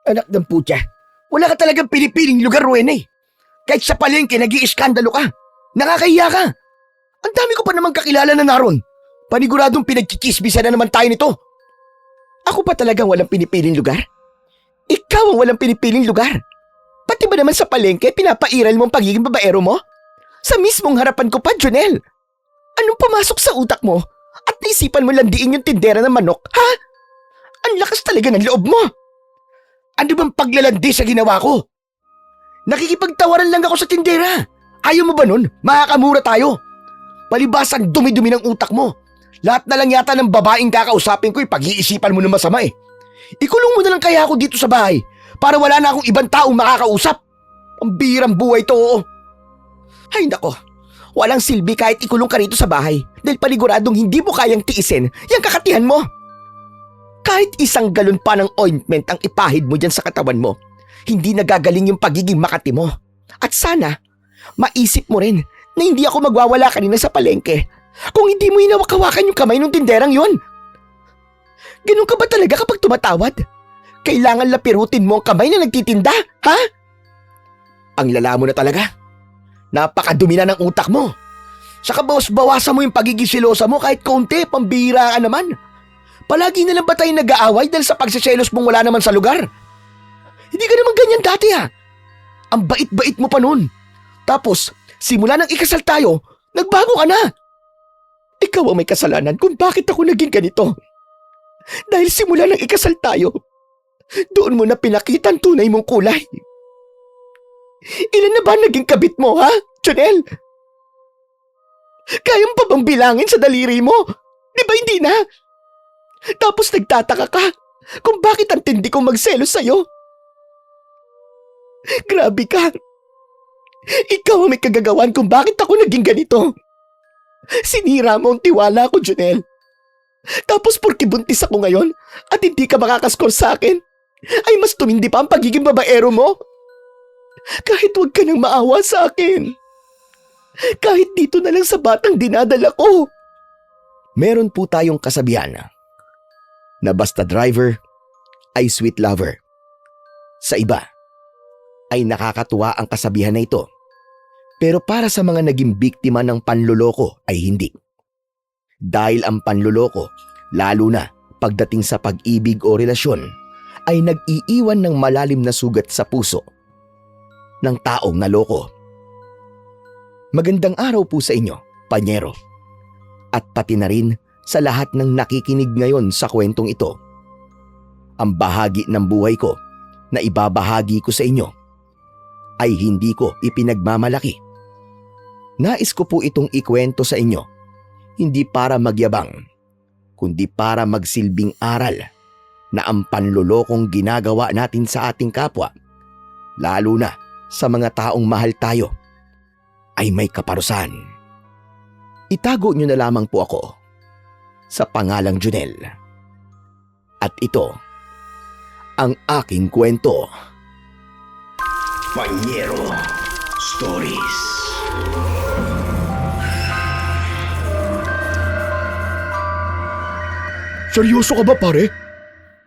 Anak ng putya, wala ka talagang pinipiling lugar, Rowena eh. Kahit sa palengke, nag-iiskandalo ka. Nakakahiya ka. Ang dami ko pa naman kakilala na naroon. Paniguradong pinagkikisbisan na naman tayo nito. Ako pa talagang walang pinipiling lugar? Ikaw ang walang pinipiling lugar. Pati ba naman sa palengke, pinapairal mo ang pagiging babaero mo? Sa mismong harapan ko pa, Jonel. Anong pumasok sa utak mo? At naisipan mo landiin yung tindera ng manok, ha? Ang lakas talaga ng loob mo. Ano bang paglalandi sa ginawa ko? Nakikipagtawaran lang ako sa tindera. Ayaw mo ba nun? Makakamura tayo. Palibas ang dumi-dumi ng utak mo. Lahat na lang yata ng babaeng kakausapin ko pag-iisipan mo ng masama eh. Ikulong mo na lang kaya ako dito sa bahay para wala na akong ibang taong makakausap. Ang birang buhay to, oo. Ay nako, walang silbi kahit ikulong ka rito sa bahay dahil paniguradong hindi mo kayang tiisin yung kakatihan mo. Kahit isang galon pa ng ointment ang ipahid mo dyan sa katawan mo, hindi nagagaling yung pagiging makati mo. At sana, maisip mo rin na hindi ako magwawala kanina sa palengke kung hindi mo hinawak-hawakan yung kamay ng tinderang yun. Ganun ka ba talaga kapag tumatawad? Kailangan lapirutin mo ang kamay na nagtitinda, ha? Ang lala mo na talaga. Napakadumi na ng utak mo. Saka bawas-bawasan mo yung pagiging silosa mo kahit kaunti, pambihira ka naman. Palagi na lang ba tayo nag-aaway dahil sa pagsiselos mong wala naman sa lugar? Hindi ka naman ganyan dati ha. Ang bait-bait mo pa nun. Tapos, simula nang ikasal tayo, nagbago ka na. Ikaw ang may kasalanan kung bakit ako naging ganito. Dahil simula nang ikasal tayo, doon mo na pinakita ang tunay mong kulay. Ilan na ba naging kabit mo, ha, Jonel? Kayang pa bang bilangin sa daliri mo? Di ba hindi na? Tapos nagtataka ka kung bakit ang tindi kong magselos sa'yo. Grabe ka. Ikaw ang may kagagawan kung bakit ako naging ganito. Sinira mo ang tiwala ko, Jonel. Tapos porke buntis ako ngayon at hindi ka makakaskor sa akin, ay mas tumindi pa ang pagiging babaero mo. Kahit huwag ka nang maawa sa akin. Kahit dito na lang sa batang dinadala ko. Meron po tayong kasabihan na basta driver ay sweet lover. Sa iba ay nakakatuwa ang kasabihan na ito. Pero para sa mga naging biktima ng panloloko ay hindi. Dahil ang panloloko, lalo na pagdating sa pag-ibig o relasyon, ay nag-iiwan ng malalim na sugat sa puso ng taong naloko. Magandang araw po sa inyo, Panyero. At pati na rin sa lahat ng nakikinig ngayon sa kwentong ito. Ang bahagi ng buhay ko na ibabahagi ko sa inyo ay hindi ko ipinagmamalaki. Nais ko po itong ikwento sa inyo, hindi para magyabang, kundi para magsilbing aral na ang panlolokong ginagawa natin sa ating kapwa, lalo na sa mga taong mahal tayo, ay may kaparusahan. Itago niyo na lamang po ako sa pangalang Jonel. At ito ang aking kwento. Panyero Stories. Seryoso ka ba, pare?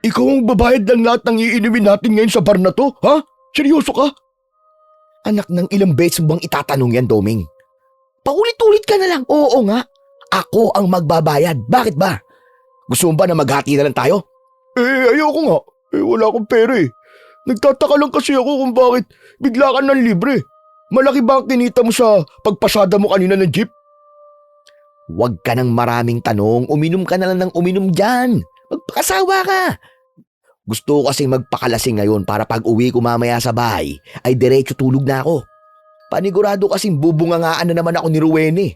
Ikaw ang babayad ng lahat ng iinumin natin ngayon sa bar na to, ha? Seryoso ka? Anak ng ilang beses mo bang itatanong yan, Doming? Paulit-ulit ka na lang. Oo nga. Ako ang magbabayad. Bakit ba? Gusto mo ba na maghati na lang tayo? Ayoko nga. Wala akong pera eh. Nagtataka lang kasi ako kung bakit bigla ka ng libre. Malaki ba ang kinita mo sa pagpasada mo kanina ng jeep? Huwag ka ng maraming tanong. Uminom ka na lang ng uminom dyan. Magpakasawa ka. Gusto ko kasing magpakalasing ngayon para pag uwi ko mamaya sa bahay ay diretso tulog na ako. Panigurado kasing bubungangaan na naman ako ni Rowena.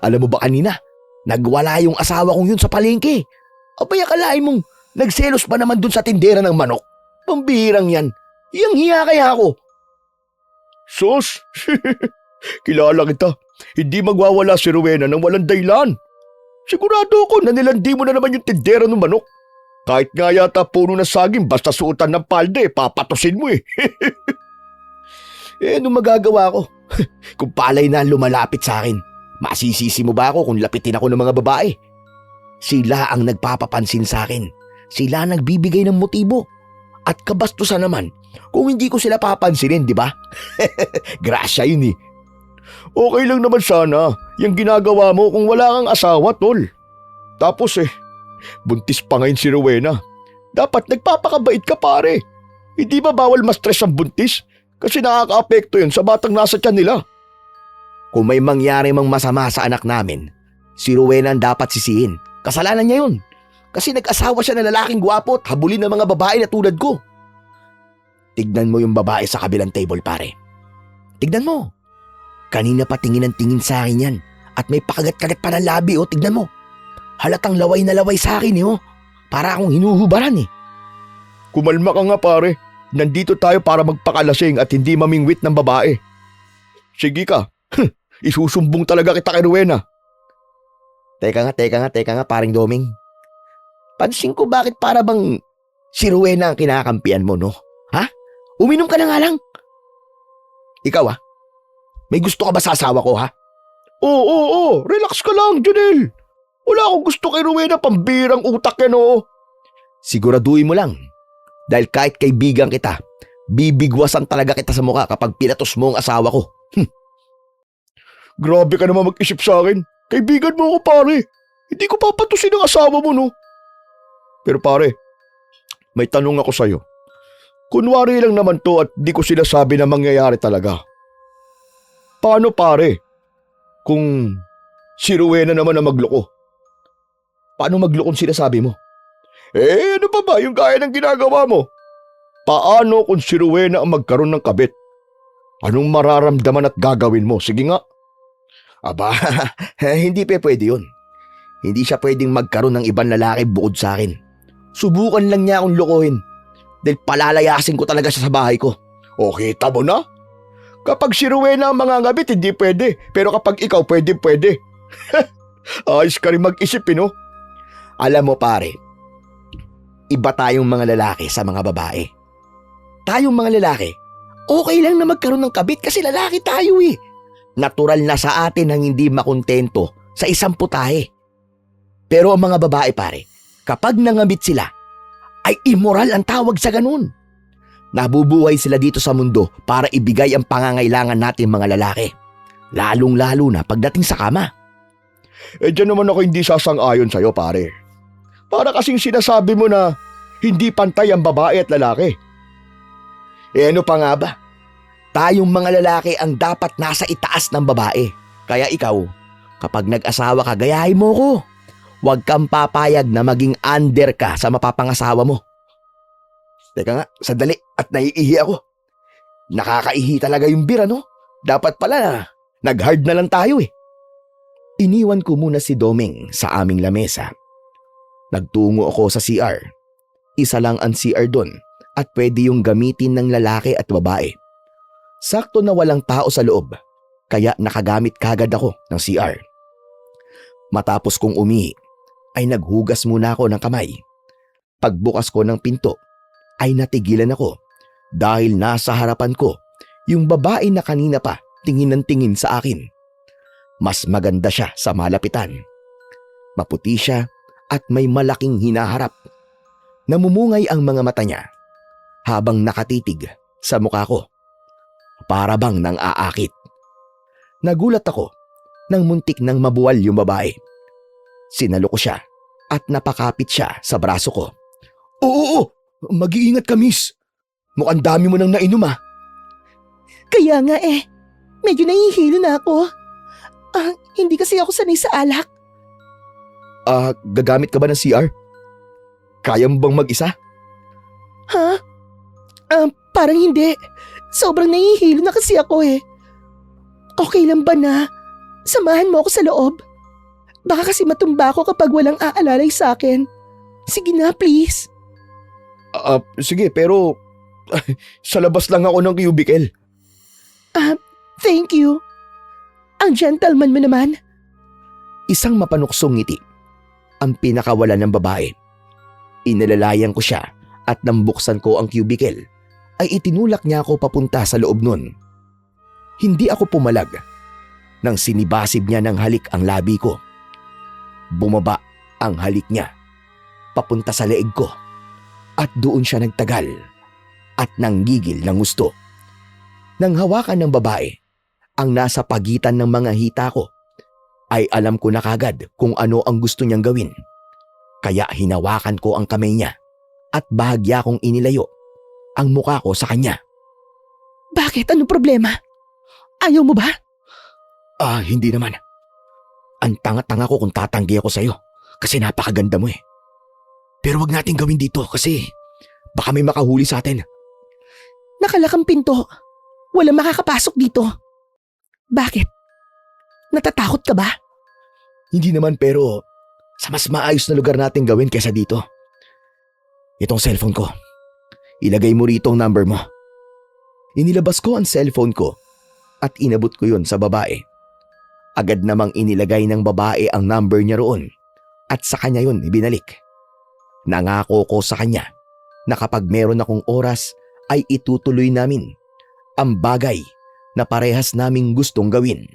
Alam mo ba kanina, nagwala yung asawa kong yun sa palengke. Abay akalain mong nagselos pa naman dun sa tindera ng manok. Pambihirang yan. Hiyang-hiya kaya ako. Sus, kilala kita. Hindi magwawala si Rowena nang walang dahilan. Sigurado ako na nilandi mo na naman yung tindera ng manok. Kahit nga yata puno na saging basta suotan ng palde, papatusin mo eh. Anong magagawa ko? Kung palay na lumalapit sa akin, masisisi mo ba ako kung lapitin ako ng mga babae? Sila ang nagpapapansin sa akin. Sila ang nagbibigay ng motibo. At kabastusan naman kung hindi ko sila papansinin, di ba? Grasya yun eh. Okay lang naman sana yung ginagawa mo kung wala kang asawa, tol. Tapos buntis pa ngayon si Rowena. Dapat nagpapakabait ka, pare. Hindi ba bawal ma-stress ang buntis? Kasi nakaka-apekto yun sa batang nasa tiyan nila. Kung may mangyari mang masama sa anak namin, si Rowena ang dapat sisihin. Kasalanan niya yun. Kasi nag-asawa siya ng lalaking gwapo at habulin ng mga babae na tulad ko. Tignan mo yung babae sa kabilang table, pare. Tignan mo. Kanina pa tingin ng tingin sa akin yan. At may pakagat-kagat pa ng labi, oh. Tignan mo. Halatang laway na laway sa akin, oh. Para akong hinuhubaran, eh. Kumalma ka nga, pare. Nandito tayo para magpakalasing at hindi mamingwit ng babae. Sige ka. Isusumbong talaga kita kay Rowena. Teka nga, paring Doming. Pansin ko bakit para bang si Rowena ang kinakampihan mo, no? Ha? Uminom ka na nga lang. Ikaw, may gusto ka ba sa asawa ko, ha? Oo. Relax ka lang, Janelle. Wala akong gusto kay Rowena, pambirang utak yan, oo. Siguraduhin mo lang. Dahil kahit kaibigan kita, bibigwasan talaga kita sa mukha kapag pinatos mo ang asawa ko. Grabe ka naman mag-isip sa akin. Kaibigan mo ako, pare. Hindi ko papatusin ang asawa mo, no? Pero pare, may tanong ako sa'yo. Kunwari lang naman to at di ko sinasabi na mangyayari talaga. Paano, pare, kung si Rowena naman na magloko? Paano maglokong sinasabi mo? Ano pa ba yung gaya ng ginagawa mo? Paano kung si Rowena ang magkaroon ng kabit? Anong mararamdaman at gagawin mo? Sige nga. Aba, hindi pwede yun. Hindi siya pwedeng magkaroon ng ibang lalaki bukod sa akin. Subukan lang niya akong lokohin. Dahil palalayasin ko talaga siya sa bahay ko. Okay, tamo na. Kapag si Rowena ang mangangabit, hindi pwede. Pero kapag ikaw, pwede. Ayos ka rin mag-isip, no? Alam mo, pare, iba tayong mga lalaki sa mga babae. Tayong mga lalaki, okay lang na magkaroon ng kabit kasi lalaki tayo eh. Natural na sa atin ang hindi makontento sa isang putahe. Pero ang mga babae, pare, kapag nangamit sila, ay immoral ang tawag sa ganun. Nabubuhay sila dito sa mundo para ibigay ang pangangailangan natin mga lalaki. Lalong-lalo na pagdating sa kama. Diyan naman ako hindi sasang-ayon sa'yo, pare. Para kasing sinasabi mo na hindi pantay ang babae at lalaki. Ano pa nga ba? Tayong mga lalaki ang dapat nasa itaas ng babae. Kaya ikaw, kapag nag-asawa ka, gayahin mo ko. Huwag kang papayag na maging under ka sa mapapangasawa mo. Teka nga, sandali at naiihi ako. Nakakaihi talaga yung beer, no? Dapat pala, nag-hard na lang tayo eh. Iniwan ko muna si Doming sa aming lamesa. Nagtungo ako sa CR. Isa lang ang CR doon at pwede yung gamitin ng lalaki at babae. Sakto na walang tao sa loob, kaya nakagamit kagad ako ng CR. Matapos kong umihi, ay naghugas muna ako ng kamay. Pagbukas ko ng pinto, ay natigilan ako dahil nasa harapan ko yung babae na kanina pa tingin ng tingin sa akin. Mas maganda siya sa malapitan. Maputi siya at may malaking hinaharap. Namumungay ang mga mata niya habang nakatitig sa mukha ko. Para bang nang aakit. Nagulat ako nang muntik nang mabuwal yung babae. Sinalo ko siya at napakapit siya sa braso ko. Oo, mag-iingat ka, miss. Mukhang dami mo nang nainom ah. Kaya nga medyo nahihilo na ako. Hindi kasi ako sanay sa alak. Gagamit ka ba ng CR? Kaya mo bang mag-isa? Ha? Parang hindi. Sobrang nahihilo na kasi ako Okay lang ba na samahan mo ako sa loob? Baka kasi matumba ako kapag walang aalalay sa akin. Sige na, please. Sige, pero sa labas lang ako ng cubicle. Thank you. Ang gentleman mo naman. Isang mapanuksong ngiti ang pinakawalan ng babae. Inalalayan ko siya at nang buksan ko ang cubicle ay itinulak niya ako papunta sa loob nun. Hindi ako pumalag nang sinibasib niya ng halik ang labi ko. Bumaba ang halik niya papunta sa leeg ko at doon siya nagtagal at nanggigil ng gusto. Nang hawakan ng babae ang nasa pagitan ng mga hita ko, ay alam ko na kagad kung ano ang gusto niyang gawin. Kaya hinawakan ko ang kamay niya at bahagya kong inilayo ang mukha ko sa kanya. Bakit? Anong problema? Ayaw mo ba? Hindi naman. Ang tanga-tanga ko kung tatanggi ako sa'yo kasi napakaganda mo eh. Pero wag natin gawin dito kasi baka may makahuli sa atin. Nakalakang pinto. Walang makakapasok dito. Bakit? Natatakot ka ba? Hindi naman, pero sa mas maayos na lugar natin gawin kaysa dito. Itong cellphone ko. Ilagay mo rito ang number mo. Inilabas ko ang cellphone ko at inabot ko yun sa babae. Agad namang inilagay ng babae ang number niya roon at sa kanya yun ibinalik. Nangako ko sa kanya na kapag meron akong oras ay itutuloy namin ang bagay na parehas naming gustong gawin.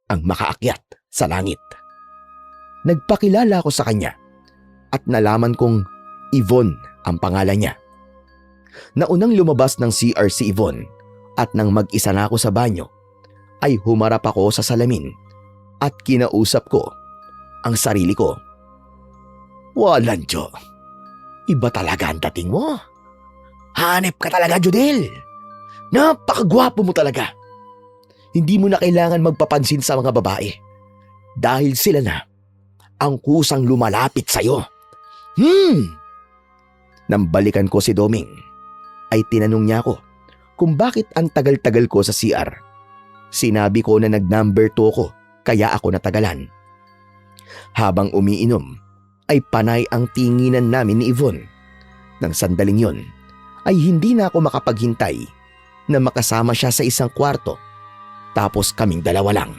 Ang makaakyat sa langit. Nagpakilala ko sa kanya at nalaman kong Yvonne ang pangalan niya. Naunang lumabas ng CR si Yvonne at nang mag-isa na ako sa banyo ay humarap ako sa salamin at kinausap ko ang sarili ko. Walang Diyo. Iba talaga ang dating mo. Hanep ka talaga, Jodel. Napakagwapo mo talaga. Hindi mo na kailangan magpapansin sa mga babae dahil sila na ang kusang lumalapit sa'yo. Nang balikan ko si Doming, ay tinanong niya ako kung bakit ang tagal-tagal ko sa CR. Sinabi ko na nag-number 2 ko kaya ako natagalan. Habang umiinom, ay panay ang tinginan namin ni Yvonne. Nang sandaling yon, ay hindi na ako makapaghintay na makasama siya sa isang kwarto. Tapos kaming dalawa lang.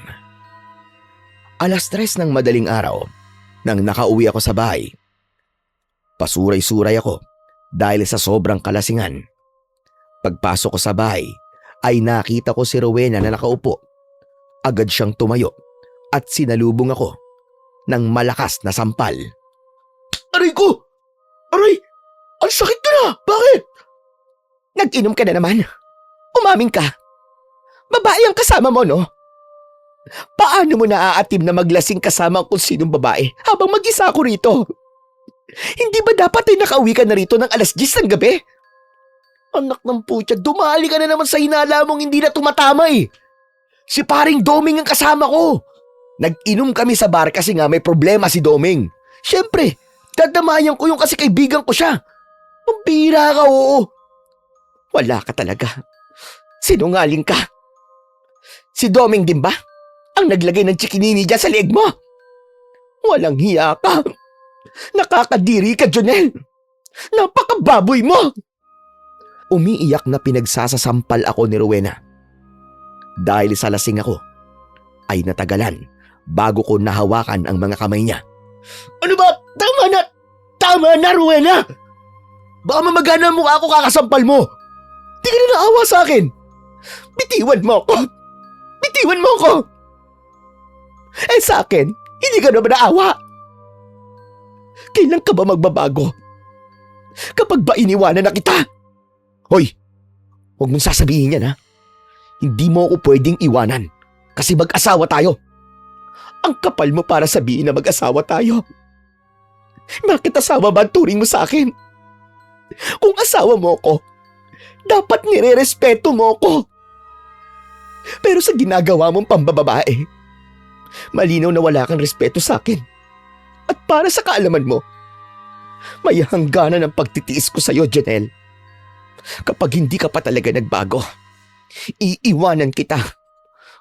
3:00 ng madaling araw nang nakauwi ako sa bahay. Pasuray-suray ako dahil sa sobrang kalasingan. Pagpasok ko sa bahay ay nakita ko si Rowena na nakaupo. Agad siyang tumayo at sinalubong ako ng malakas na sampal. Aray ko! Aray! Ang sakit ko na! Bakit? Nag-inom ka na naman. Umaming ka. Babae ang kasama mo, no? Paano mo naaatim na maglasing kasama kung sinong babae habang mag-isa ako rito? Hindi ba dapat ay nakauwi ka na rito ng 10:00 ng gabi? Anak ng putya, dumali ka na naman sa hinala mong hindi na tumatama eh. Si paring Doming ang kasama ko. Nag-inom kami sa bar kasi nga may problema si Doming. Siyempre, dadamayan ko yung kasi kaibigan ko siya. Pambira ka, oo. Wala ka talaga. Sinungaling ka. Si Doming din ba ang naglagay ng chikinini dyan sa leeg mo? Walang hiya ka. Nakakadiri ka, Jonel. Napakababoy mo. Umiiyak na pinagsasasampal ako ni Rowena. Dahil sa lasing ako, ay natagalan bago ko nahawakan ang mga kamay niya. Ano ba? Tama na! Tama na, Rowena! Baka mamagana mo ako kakasampal mo. Di ka na naawa sa akin. Bitiwan mo ko. Bitiwan mo ko. Eh sa akin, hindi ka naman naawa. Kailan ka ba magbabago? Kapag ba iniwanan na kita? Hoy, huwag mong sasabihin yan ha. Hindi mo ako pwedeng iwanan kasi mag-asawa tayo. Ang kapal mo para sabihin na mag-asawa tayo. Bakit asawa ba ang turing mo sa akin? Kung asawa mo ko, dapat nire-respeto mo ko. Pero sa ginagawa mong pambababae, malinaw na wala kang respeto sa akin. At para sa kaalaman mo, may hangganan ang pagtitiis ko sa iyo, Janelle. Kapag hindi ka pa talaga nagbago, iiwanan kita.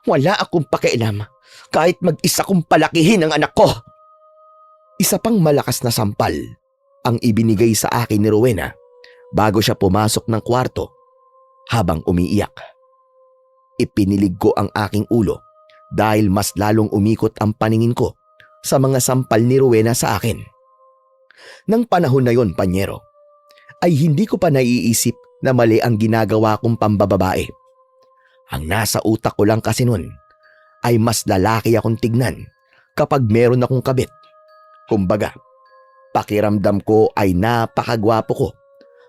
Wala akong pakialam kahit mag-isa kong palakihin ang anak ko. Isa pang malakas na sampal ang ibinigay sa akin ni Rowena bago siya pumasok ng kwarto habang umiiyak. Ipinilig ko ang aking ulo dahil mas lalong umikot ang paningin ko sa mga sampal ni Rowena sa akin. Nang panahon na yon, Panyero, ay hindi ko pa naiisip na mali ang ginagawa kong pambababae. Ang nasa utak ko lang kasi nun ay mas lalaki akong tignan kapag meron akong kabit. Kumbaga, pakiramdam ko ay napakagwapo ko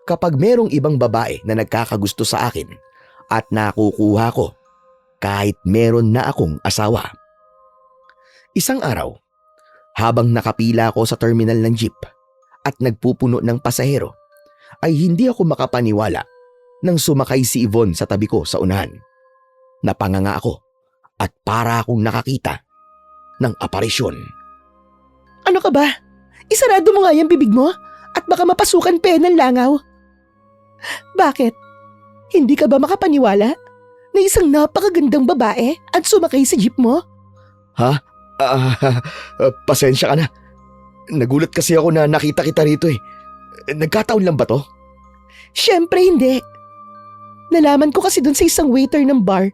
kapag merong ibang babae na nagkakagusto sa akin at nakukuha ko kahit meron na akong asawa. Isang araw, habang nakapila ako sa terminal ng jeep at nagpupuno ng pasahero, ay hindi ako makapaniwala nang sumakay si Yvonne sa tabi ko sa unahan. Napanganga ako at para akong nakakita ng aparisyon. Ano ka ba? Isarado mo nga yung bibig mo at baka mapasukan pa yan ng langaw. Bakit? Hindi ka ba makapaniwala na isang napakagandang babae at sumakay sa jeep mo? Pasensya ka na. Nagulat kasi ako na nakita kita rito eh. Nagkataon lang ba to? Siyempre hindi. Nalaman ko kasi dun sa isang waiter ng bar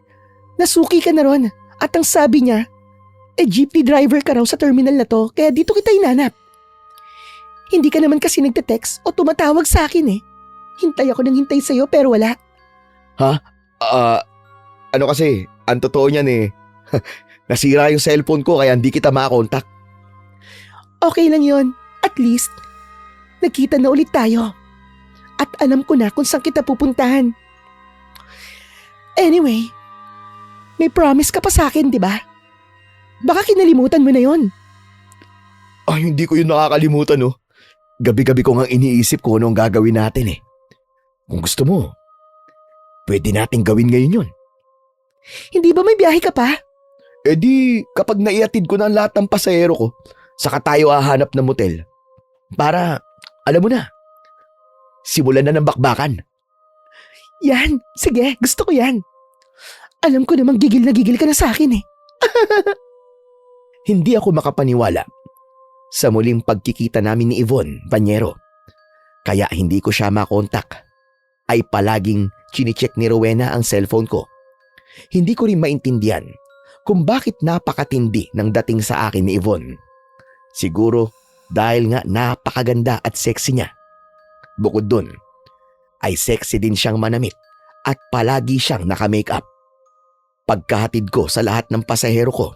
na suki ka na ron at ang sabi niya, jeepney driver ka raw sa terminal na to kaya dito kita hinanap. Hindi ka naman kasi nagte-text o tumatawag sa akin eh. Hintay ako ng hintay sa'yo pero wala. Ano kasi, ang totoo niyan eh. Nasira yung cellphone ko kaya hindi kita makakontak. Okay lang yon. At least, nagkita na ulit tayo. At alam ko na kung saan kita pupuntahan. Anyway, may promise ka pa sa akin, di ba? Baka kinalimutan mo na yon. Ay, hindi ko yun nakakalimutan oh. Gabi-gabi ko nga iniisip kung ano ang gagawin natin eh. Kung gusto mo, pwede nating gawin ngayon yun. Hindi ba may biyahe ka pa? Eh di, kapag naiatid ko na ang lahat ng pasahero ko, saka tayo hahanap ng motel. Para, alam mo na, simulan na ng bakbakan. Yan, sige, gusto ko yan. Alam ko namang gigil na gigil ka na sa akin eh. Hindi ako makapaniwala sa muling pagkikita namin ni Yvonne, Banyero. Kaya hindi ko siya makontak. Ay palaging chinicheck ni Rowena ang cellphone ko. Hindi ko rin maintindihan kung bakit napakatindi ng dating sa akin ni Yvonne. Siguro dahil nga napakaganda at sexy niya. Bukod dun, ay sexy din siyang manamit at palagi siyang naka-makeup. Pagkahatid ko sa lahat ng pasahero ko,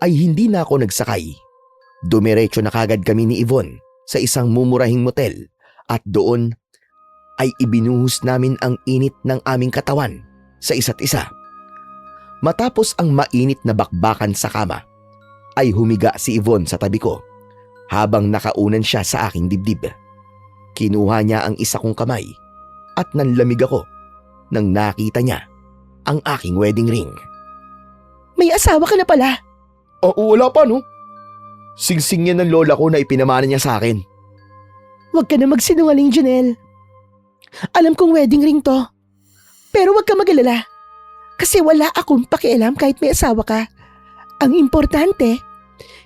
ay hindi na ako nagsakay. Dumiretso na kagad kami ni Yvonne sa isang mumurahing motel at doon ay ibinuhos namin ang init ng aming katawan sa isa't isa. Matapos ang mainit na bakbakan sa kama, ay humiga si Yvonne sa tabi ko habang nakaunan siya sa aking dibdib. Kinuha niya ang isa kong kamay at nanlamig ako nang nakita niya ang aking wedding ring. May asawa ka na pala. Oo, wala pa no. Singsing yan ng lola ko na ipinamana niya sa akin. Huwag ka na magsinungaling, Janelle. Alam kong wedding ring to. Pero huwag ka mag-alala. Kasi wala akong pakialam kahit may asawa ka. Ang importante,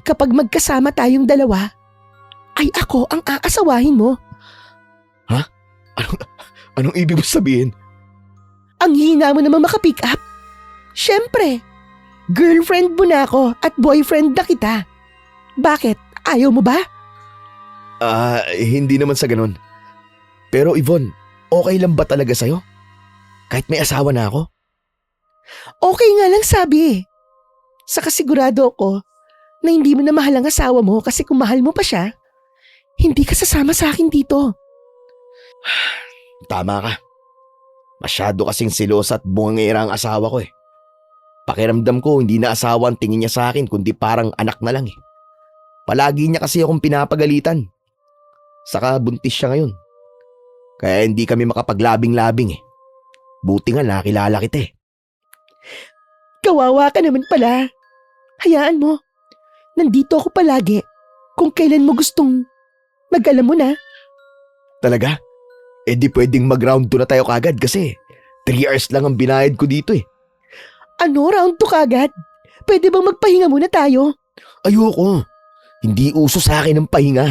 kapag magkasama tayong dalawa, ay ako ang aasawahin mo. Ha? Anong ibig mo sabihin? Ang hina mo naman makapick up. Siyempre, girlfriend mo na ako at boyfriend na kita. Bakit? Ayaw mo ba? Hindi naman sa ganun. Pero Yvonne, okay lang ba talaga sa'yo? Kahit may asawa na ako? Okay nga lang sabi eh. Saka sigurado ako na hindi mo na mahal ang asawa mo kasi kung mahal mo pa siya, hindi ka sasama sa akin dito. Tama ka. Masyado kasing silos at bungangera ang asawa ko eh. Pakiramdam ko hindi na asawa ang tingin niya sa akin kundi parang anak na lang eh. Palagi niya kasi akong pinapagalitan. Saka buntis siya ngayon. Kaya hindi kami makapaglabing-labing eh. Buti nga nakilala kita eh. Kawawa ka naman pala. Hayaan mo. Nandito ako palagi kung kailan mo gustong mag-alam mo na. Talaga? Eh di pwedeng mag-round 2 na tayo kagad kasi 3 hours lang ang binayad ko dito eh. Ano, round 2 kagad? Pwede bang magpahinga muna tayo? Ayoko. Hindi uso sa akin ang pahinga.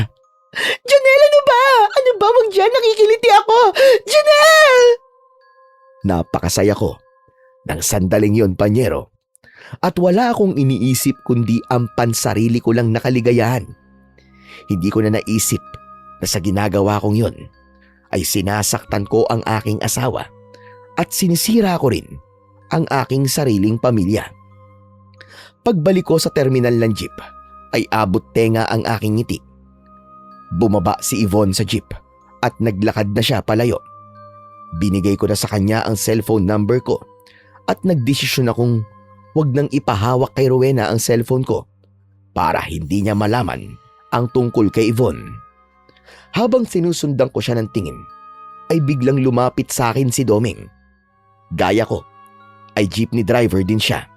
Janelle, ano ba? Ano ba? Wag dyan, nakikiliti ako. Janelle! Napakasaya ko ng sandaling yon, Panyero. At wala akong iniisip kundi ang pansarili ko lang na kaligayahan. Hindi ko na naisip na sa ginagawa kong yon ay sinasaktan ko ang aking asawa at sinisira ko rin ang aking sariling pamilya. Pagbalik ko sa terminal ng jeep ay abot tenga ang aking ngiti. Bumaba si Yvonne sa jeep at naglakad na siya palayo. Binigay ko na sa kanya ang cellphone number ko at nagdesisyon akong wag nang ipahawak kay Rowena ang cellphone ko para hindi niya malaman ang tungkol kay Yvonne. Habang sinusundan ko siya ng tingin, ay biglang lumapit sa akin si Doming. Gaya ko, ay jeepney driver din siya.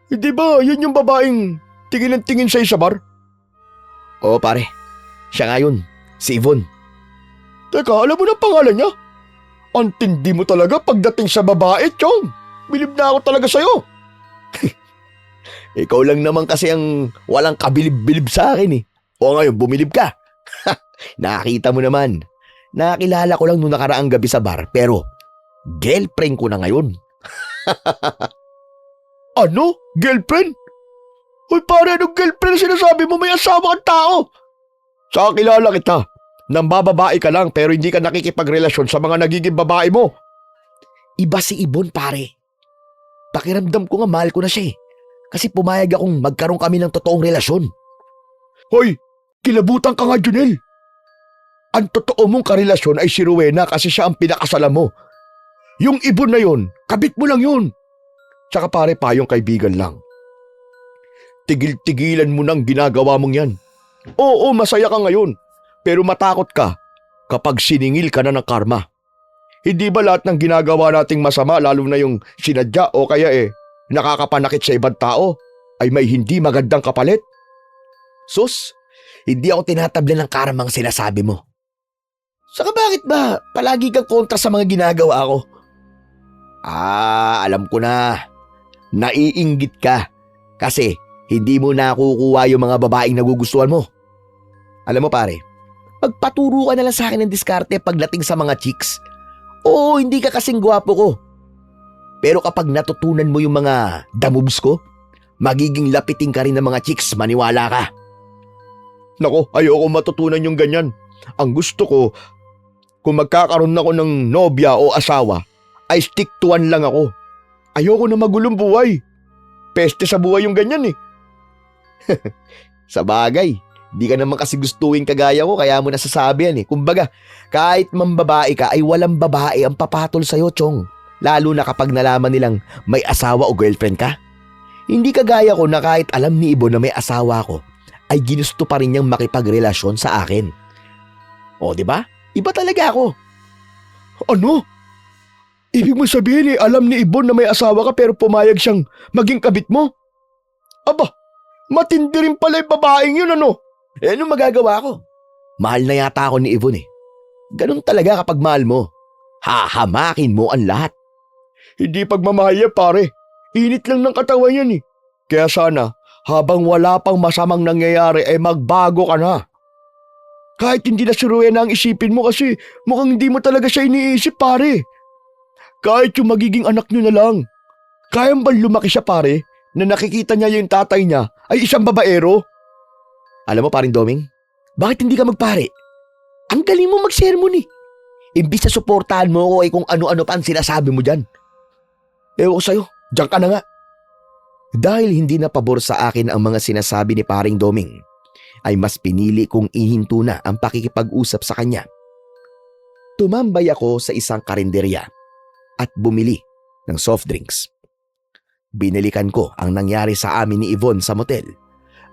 Hindi ba yan yung babaeng tingin ng tingin sa'yo sa bar? Oo pare, siya nga yun, si Yvonne. Teka, alam mo na pangalan niya? Ang tindi mo talaga pagdating sa babae, Chong. Bilib na ako talaga sa'yo. Ikaw lang naman kasi ang walang kabilib-bilib sa akin eh. O ngayon, bumilib ka. Nakakita mo naman. Nakakilala ko lang noong nakaraang gabi sa bar, pero girlfriend ko na ngayon. Ano? Girlfriend? Uy pare, anong girlfriend sinasabi mo? May asawa kang tao. Saka kilala kita. Nang bababae ka lang pero hindi ka nakikipagrelasyon sa mga nagiging babae mo. Iba si Ibon pare. Pakiramdam ko nga mahal ko na siya eh. Kasi pumayag akong magkaroon kami ng totoong relasyon. Hoy, kilabutan ka nga Junel. Ang totoo mong karelasyon ay si Rowena kasi siya ang pinakasalan mo. Yung Ibon na yun, kabit mo lang yun. Tsaka pare payong kaibigan lang. Tigil-tigilan mo nang ginagawa mong yan. Oo, masaya ka ngayon. Pero matakot ka kapag siningil ka na ng karma. Hindi ba lahat ng ginagawa nating masama lalo na yung sinadya o kaya nakakapanakit sa ibang tao ay may hindi magandang kapalit? Sus, hindi ako tinatablan ng karmang sinasabi mo. Saka bakit ba palagi kang kontra sa mga ginagawa ko? Alam ko na. Naiinggit ka kasi hindi mo nakukuha yung mga babaeng nagugustuhan mo. Alam mo pare, pagpaturo ka na lang sa akin ng diskarte pagdating sa mga chicks. Oo, hindi ka kasing gwapo ko. Pero kapag natutunan mo yung mga the moves ko, magiging lapiting ka rin ng mga chicks, maniwala ka. Nako, ayoko matutunan yung ganyan. Ang gusto ko, kung magkakaroon ako ng nobya o asawa, ay stick to one lang ako. Ayoko na magulong buhay. Peste sa buhay yung ganyan eh. Sa bagay, di ka naman kasi gustuin kagaya ko kaya mo nasasabi yan eh. Kumbaga, kahit mambabae ka ay walang babae ang papatol sa'yo, Chong. Lalo na kapag nalaman nilang may asawa o girlfriend ka. Hindi kagaya ko na kahit alam ni Ibo na may asawa ko, ay ginusto pa rin niyang makipagrelasyon sa akin. O, di ba? Iba talaga ako. Ano? Ibig mo sabihin alam ni Ibon na may asawa ka pero pumayag siyang maging kabit mo? Aba, matindi rin pala yung babaeng yun ano? Anong magagawa ko? Mahal na yata ako ni Ibon eh. Ganun talaga kapag mahal mo. Hahamakin mo ang lahat. Hindi pagmamahal yan pare. Init lang ng katawan yan eh. Kaya sana, habang wala pang masamang nangyayari ay magbago ka na. Kahit hindi na si Rowena ang isipin mo kasi mukhang hindi mo talaga siya iniisip pare. Kahit yung magiging anak nyo na lang. Kayang ba lumaki siya pare na nakikita niya yung tatay niya ay isang babaero? Alam mo paring Doming, bakit hindi ka magpare? Ang galing mo mag-sermon eh. Imbis na suportahan mo ako ay kung ano-ano pa ang sinasabi mo dyan. Ewan ko sa'yo, dyan ka na nga. Dahil hindi na pabor sa akin ang mga sinasabi ni paring Doming, ay mas pinili kong ihinto na ang pakikipag-usap sa kanya. Tumambay ako sa isang karinderya at bumili ng soft drinks. Binalikan ko ang nangyari sa amin ni Yvonne sa motel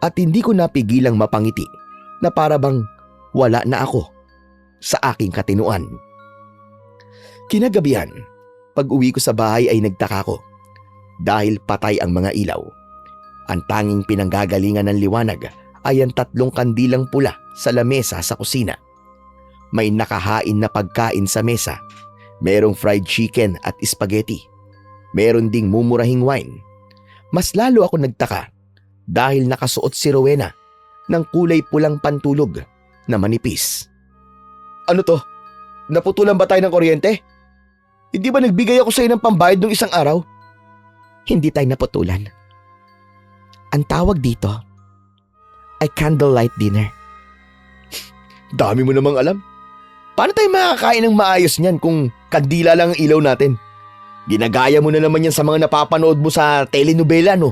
at hindi ko napigilang mapangiti na para bang wala na ako sa aking katinuan. Kinagabihan, pag uwi ko sa bahay ay nagtaka ko dahil patay ang mga ilaw. Ang tanging pinanggagalingan ng liwanag ay ang 3 kandilang pula sa lamesa sa kusina. May nakahain na pagkain sa mesa. Merong fried chicken at spaghetti. Meron ding mumurahing wine. Mas lalo ako nagtaka dahil nakasuot si Rowena ng kulay pulang pantulog na manipis. Ano to? Naputulan ba tayo ng kuryente? Hindi ba nagbigay ako sa'yo ng pambayad nung isang araw? Hindi tayo naputulan. Ang tawag dito ay candlelight dinner. Dami mo namang alam. Paano tayo makakain ng maayos niyan kung kandila lang ang ilaw natin? Ginagaya mo na naman yan sa mga napapanood mo sa telenovela, no?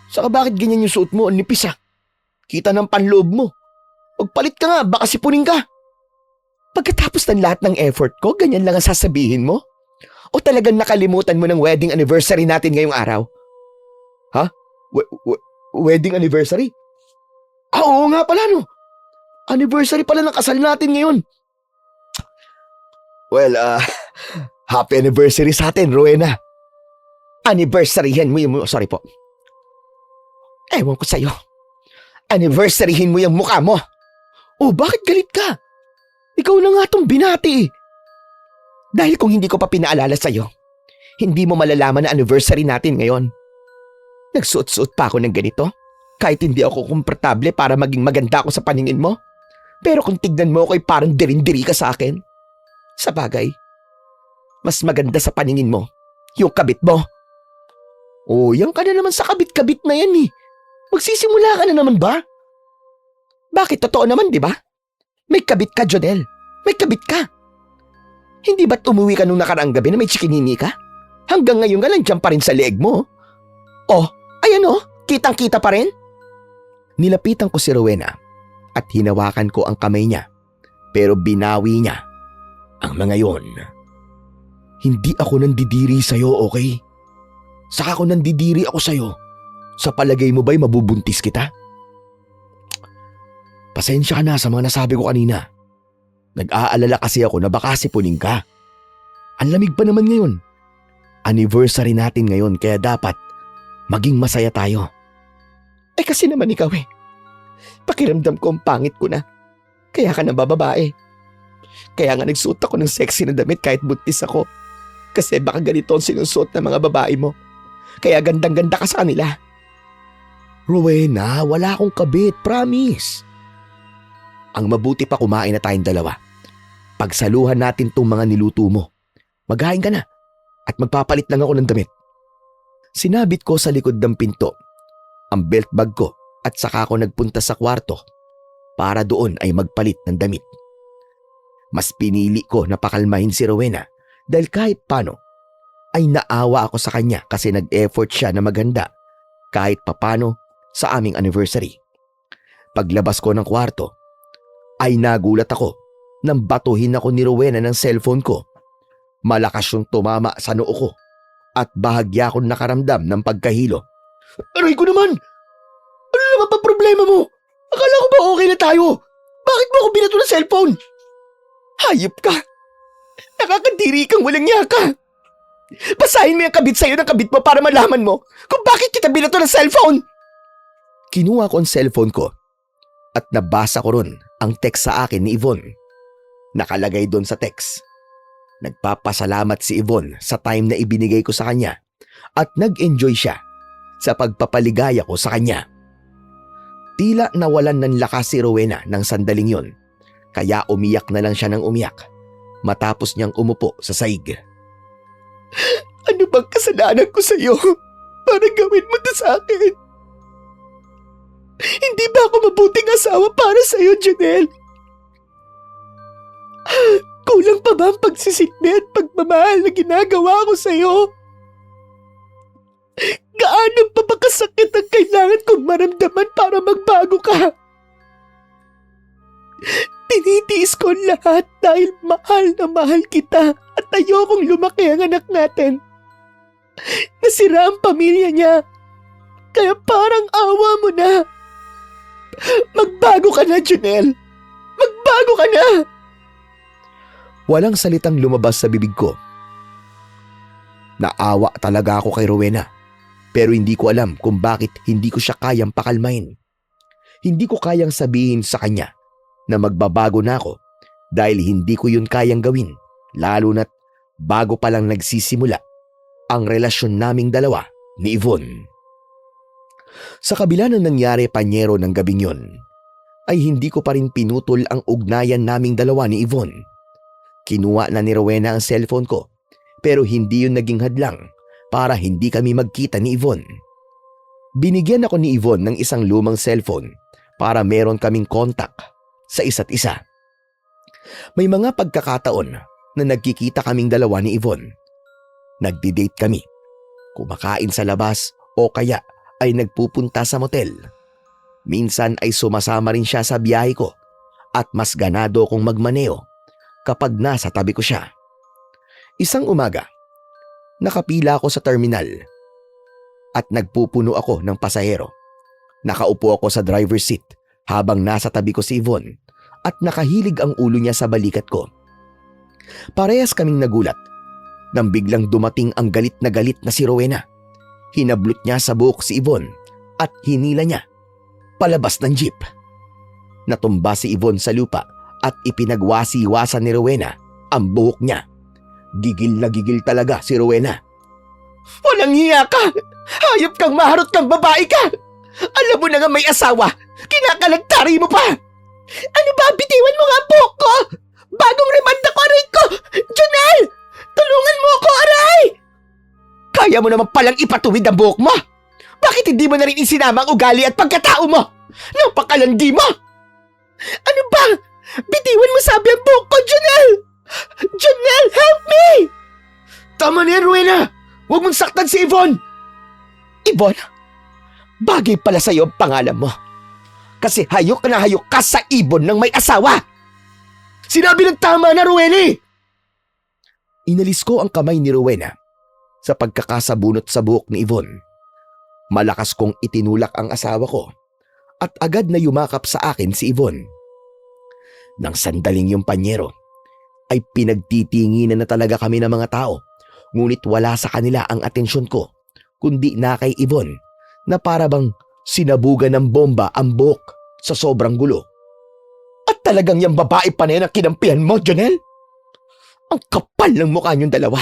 Saka bakit ganyan yung suot mo? Ang nipis ah. Kita ng panloob mo. Magpalit ka nga, baka sipunin ka. Pagkatapos ng lahat ng effort ko, ganyan lang ang sasabihin mo? O talagang nakalimutan mo ng wedding anniversary natin ngayong araw? Ha? Wedding anniversary? Oo nga pala no. Anniversary pala ng kasal natin ngayon. Well, happy anniversary sa atin, Rowena. Anniversaryhin mo yung... Sorry po. Ewan ko sa'yo. Anniversaryhin mo yung mukha mo. Oh, bakit galit ka? Ikaw na nga tong binati eh. Dahil kung hindi ko pa pinaalala sa'yo, hindi mo malalaman na anniversary natin ngayon. Nagsuot-suot pa ako ng ganito, kahit hindi ako komportable para maging maganda ako sa paningin mo. Pero kung tignan mo ako'y parang dirindiri ka sa akin. Sa bagay, mas maganda sa paningin mo, yung kabit mo. Oh, yan ka na naman sa kabit-kabit na yan eh. Magsisimula ka na naman ba? Bakit totoo naman, di ba? May kabit ka, Jonel. May kabit ka. Hindi ba't umuwi ka nung nakaraang gabi na may chikinini ka? Hanggang ngayon ka nandiyan pa rin sa leeg mo. Oh, ayan oh, kitang-kita pa rin. Nilapitan ko si Rowena at hinawakan ko ang kamay niya, pero binawi niya ang mga yon. Hindi ako nandidiri sa'yo, okay? Saka ako nandidiri ako sa'yo. Sa palagay mo ba'y mabubuntis kita? Pasensya ka na sa mga nasabi ko kanina. Nag-aalala kasi ako na baka sipunin ka. Ang lamig pa naman ngayon. Anniversary natin ngayon kaya dapat maging masaya tayo. Eh kasi naman ikaw eh. Pakiramdam ko ang pangit ko na. Kaya ka nabababae. Kaya nga nagsuot ako ng sexy na damit kahit buntis ako. Kasi baka ganito ang sinusuot ng mga babae mo. Kaya gandang-ganda ka sa kanila. Rowena, wala akong kabit, promise. Ang mabuti pa kumain na tayong dalawa. Pagsaluhan natin tong mga niluto mo. Maghain ka na at magpapalit lang ako ng damit. Sinabit ko sa likod ng pinto ang belt bag ko at saka ako nagpunta sa kwarto para doon ay magpalit ng damit. Mas pinili ko na pakalmahin si Rowena dahil kahit paano ay naawa ako sa kanya kasi nag-effort siya na maghanda kahit papano sa aming anniversary. Paglabas ko ng kwarto ay nagulat ako nang batuhin ako ni Rowena ng cellphone ko. Malakas yung tumama sa noo ko at bahagya akong nakaramdam ng pagkahilo. Aray ko naman! Ano naman pa problema mo? Akala ko ba okay na tayo? Bakit mo ako binato ng cellphone? Hayop ka! Nakakadiri kang walang yaka! Basahin mo yung kabit sa'yo ng kabit mo para malaman mo kung bakit kita binato ng cellphone! Kinuha ko ang cellphone ko at nabasa ko ron ang text sa akin ni Yvonne. Nakalagay doon sa text. Nagpapasalamat si Yvonne sa time na ibinigay ko sa kanya at nag-enjoy siya sa pagpapaligaya ko sa kanya. Tila nawalan ng lakas si Rowena ng sandaling yon, kaya umiyak na lang siya ng umiyak matapos niyang umupo sa saig. Ano bang kasalanan ko sa iyo para gawin mo to sa akin? Hindi ba ako mabuting asawa para sa iyo, Jonel? Kulang pa ba ang pagsisikli at pagmamahal na ginagawa ko sa iyo? Gaano pa ba kasakit ang kailangan kong maramdaman para magbago ka? Tinitiis ko lahat dahil mahal na mahal kita at ayokong lumaki ang anak natin. Nasira ang pamilya niya. Kaya parang awa mo na. Magbago ka na, Jonel. Magbago ka na. Walang salitang lumabas sa bibig ko. Naawa talaga ako kay Rowena. Pero hindi ko alam kung bakit hindi ko siya kayang pakalmahin. Hindi ko kayang sabihin sa kanya na magbabago na ako dahil hindi ko yun kayang gawin, lalo na't bago pa lang nagsisimula ang relasyon naming dalawa ni Yvonne. Sa kabila ng nangyari panyero ng gabing yon, ay hindi ko pa rin pinutol ang ugnayan naming dalawa ni Yvonne. Kinuha na ni Rowena ang cellphone ko pero hindi yun naging hadlang para hindi kami magkita ni Yvonne. Binigyan ako ni Yvonne ng isang lumang cellphone para meron kaming kontak sa isa't isa. May mga pagkakataon na nagkikita kaming dalawa ni Yvonne. Nagdi-date kami, kumakain sa labas o kaya ay nagpupunta sa motel. Minsan ay sumasama rin siya sa biyahe ko at mas ganado kong magmaneo kapag nasa tabi ko siya. Isang umaga, nakapila ako sa terminal at nagpupuno ako ng pasahero. Nakaupo ako sa driver's seat habang nasa tabi ko si Yvonne at nakahilig ang ulo niya sa balikat ko. Parehas kaming nagulat nang biglang dumating ang galit na si Rowena. Hinablot niya sa buhok si Yvonne at hinila niya palabas ng jeep. Natumba si Yvonne sa lupa at ipinagwasi-wasan ni Rowena ang buhok niya. Gigil na gigil talaga si Rowena. Walang hiya ka! Hayop kang maharot kang babae ka! Alam mo na nga may asawa! Kinakalagtari mo pa! Ano ba? Bitiwan mo nga ang buhok ko! Bagong remand ako, aray ko! Jonel! Tulungan mo ako, aray! Kaya mo naman palang ipatuwid ang buhok mo! Bakit hindi mo na rin isinama ang ugali at pagkatao mo? Napakalandi mo! Ano ba? Bitiwan mo sabi ang buhok ko, Jonel! Jonel, help me! Tama na yan, Rowena! Huwag mong saktan si Yvonne! Yvonne? Bagay pala sa'yo ang pangalan mo. Kasi hayok na hayok ka sa ibon ng may asawa! Sinabi ng tama na, Rowena! Inalis ko ang kamay ni Rowena sa pagkakasabunot sa buhok ni Yvonne. Malakas kong itinulak ang asawa ko at agad na yumakap sa akin si Yvonne. Nang sandaling yung panyero, ay pinagtitinginan na talaga kami ng mga tao, ngunit wala sa kanila ang atensyon ko, kundi na kay Yvonne na para bang sinabugan ng bomba ang buhok sa sobrang gulo. At talagang yung babae pa na yan ang kinampihan mo, Jonel? Ang kapal ng mukha niyong dalawa.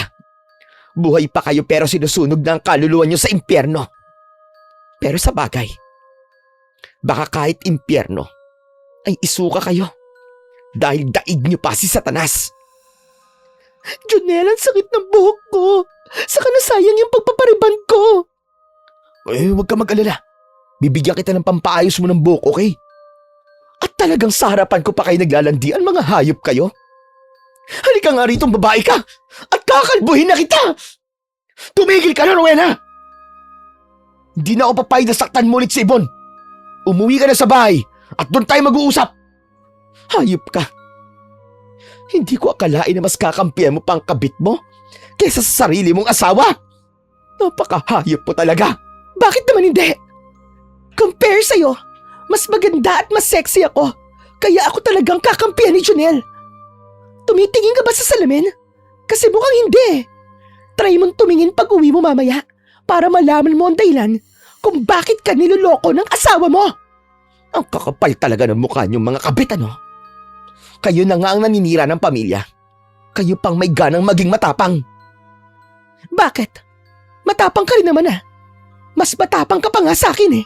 Buhay pa kayo pero sinusunog na ang kaluluwa niyo sa impyerno. Pero sa bagay, baka kahit impyerno ay isuka kayo dahil daig niyo pa si Satanas. Jonel, ang sakit ng buhok ko. Saka nasayang yung pagpapariban ko. Huwag ka mag-alala. Bibigyan kita ng pampaayos mo ng buhok, okay? At talagang sa harapan ko pa kayo naglalandian, mga hayop kayo? Halika nga rito, babae ka! At kakalbuhin na kita! Tumigil ka na, Rowena! Hindi na ako papayag na saktan mo ulit si Yvonne. Umuwi ka na sa bahay at doon tayo mag-uusap. Hayop ka! Hindi ko akalain na mas kakampihan mo pa ang kabit mo kaysa sa sarili mong asawa. Napakahayop mo talaga. Bakit naman hindi? Compare sa'yo, mas maganda at mas sexy ako. Kaya ako talagang kakampihan ni Jonel. Tumitingin ka ba sa salamin? Kasi mukhang hindi. Try mong tumingin pag uwi mo mamaya para malaman mo ang dahilan kung bakit ka niloloko ng asawa mo. Ang kakapal talaga ng mukha niyong mga kabit, ano? Kayo na nga ang naninira ng pamilya. Kayo pang may ganang maging matapang. Bakit? Matapang ka rin naman ah. Mas matapang ka pa nga sa akin eh.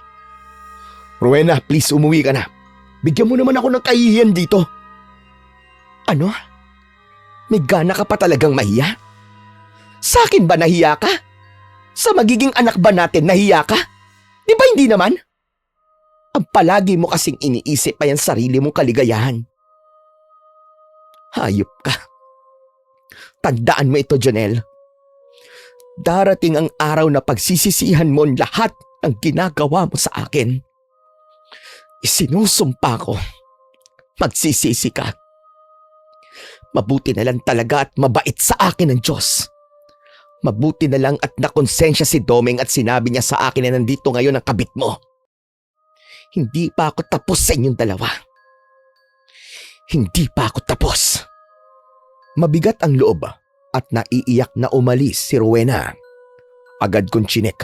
Rowena, please umuwi ka na. Bigyan mo naman ako ng kahihiyan dito. Ano? May gana ka pa talagang mahiya? Sa akin ba nahiya ka? Sa magiging anak ba natin nahiya ka? Di ba hindi naman? Ang palagi mo kasing iniisip pa yan sarili mong kaligayahan. Hayop ka. Tandaan mo ito, Jonel. Darating ang araw na pagsisisihan mo ang lahat ng ginagawa mo sa akin. Isinusumpa ko. Magsisisi ka. Mabuti na lang talaga at mabait sa akin ng Diyos. Mabuti na lang at nakonsensya si Domeng at sinabi niya sa akin na nandito ngayon ang kabit mo. Hindi pa ako tapos sa inyong dalawa. Hindi pa ako tapos. Mabigat ang loob at naiiyak na umalis si Rowena. Agad kong chinek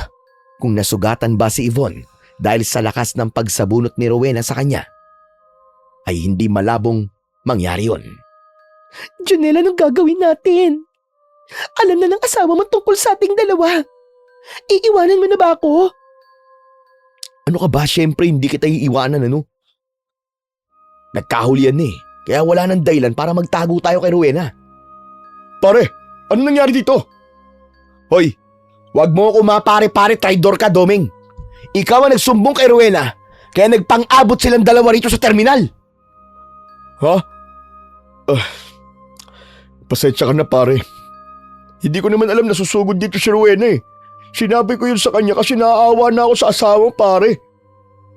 kung nasugatan ba si Yvonne dahil sa lakas ng pagsabunot ni Rowena sa kanya. Ay hindi malabong mangyari yun. Jonel, anong gagawin natin? Alam na ng asawa mo tungkol sa ating dalawa. Iiwanan mo na ba ako? Ano ka ba? Siyempre hindi kita iiwanan, ano? Nagkahulian eh. Kaya wala nang dahilan para magtago tayo kay Rowena. Pare, ano nangyari dito? Hoy, wag mo ako mapare-pare, traidor ka, Domeng. Ikaw ang nagsumbong kay Rowena, kaya nagpang-abot silang dalawa rito sa terminal. Ha? Pasensya ka na, pare. Hindi ko naman alam na susugod dito si Rowena eh. Sinabi ko yun sa kanya kasi naaawa na ako sa asawa, pare.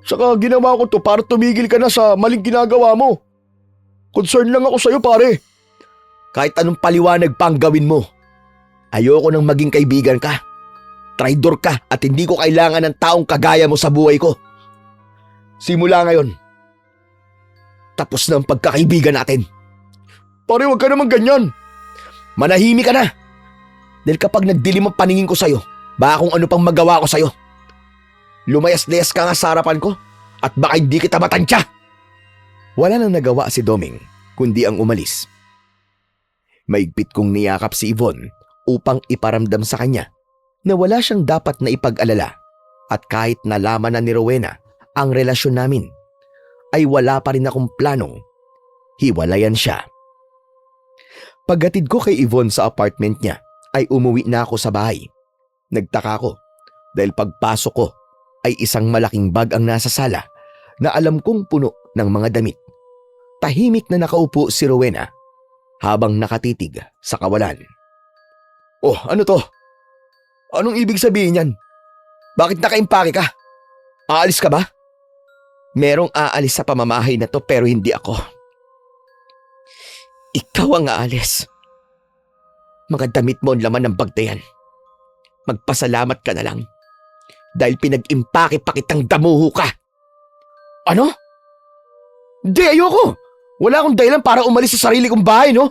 Saka ginawa ko to para tumigil ka na sa maling ginagawa mo. Concern lang ako sa'yo, pare. Kahit anong paliwanag pa ang gawin mo, ayoko nang maging kaibigan ka. Traidor ka at hindi ko kailangan ng taong kagaya mo sa buhay ko. Simula ngayon, tapos na ang pagkakaibigan natin. Pare, huwag ka naman ganyan. Manahimik ka na. Dahil kapag nagdilim ang paningin ko sa'yo, baka kung ano pang magawa ko sa'yo. Lumayas-layas ka nga sa harapan ko at baka hindi kita matansya. Wala nang nagawa si Doming kundi ang umalis. Maigpit kong niyakap si Yvonne upang iparamdam sa kanya na wala siyang dapat na ipag-alala at kahit nalaman na ni Rowena ang relasyon namin, ay wala pa rin akong planong hiwalayan siya. Paghatid ko kay Yvonne sa apartment niya, ay umuwi na ako sa bahay. Nagtaka ko dahil pagpasok ko ay isang malaking bag ang nasa sala na alam kong puno ng mga damit. Tahimik na nakaupo si Rowena habang nakatitig sa kawalan. Oh, ano to? Anong ibig sabihin yan? Bakit nakaimpake ka? Aalis ka ba? Merong aalis sa pamamahay na to pero hindi ako. Ikaw ang aalis. Mga damit mo ang laman ng bag na yan. Magpasalamat ka na lang. Dahil pinag-impake pa kitang damuho ka. Ano? Hindi, ayoko. Wala akong dahilan para umalis sa sarili kong bahay, no?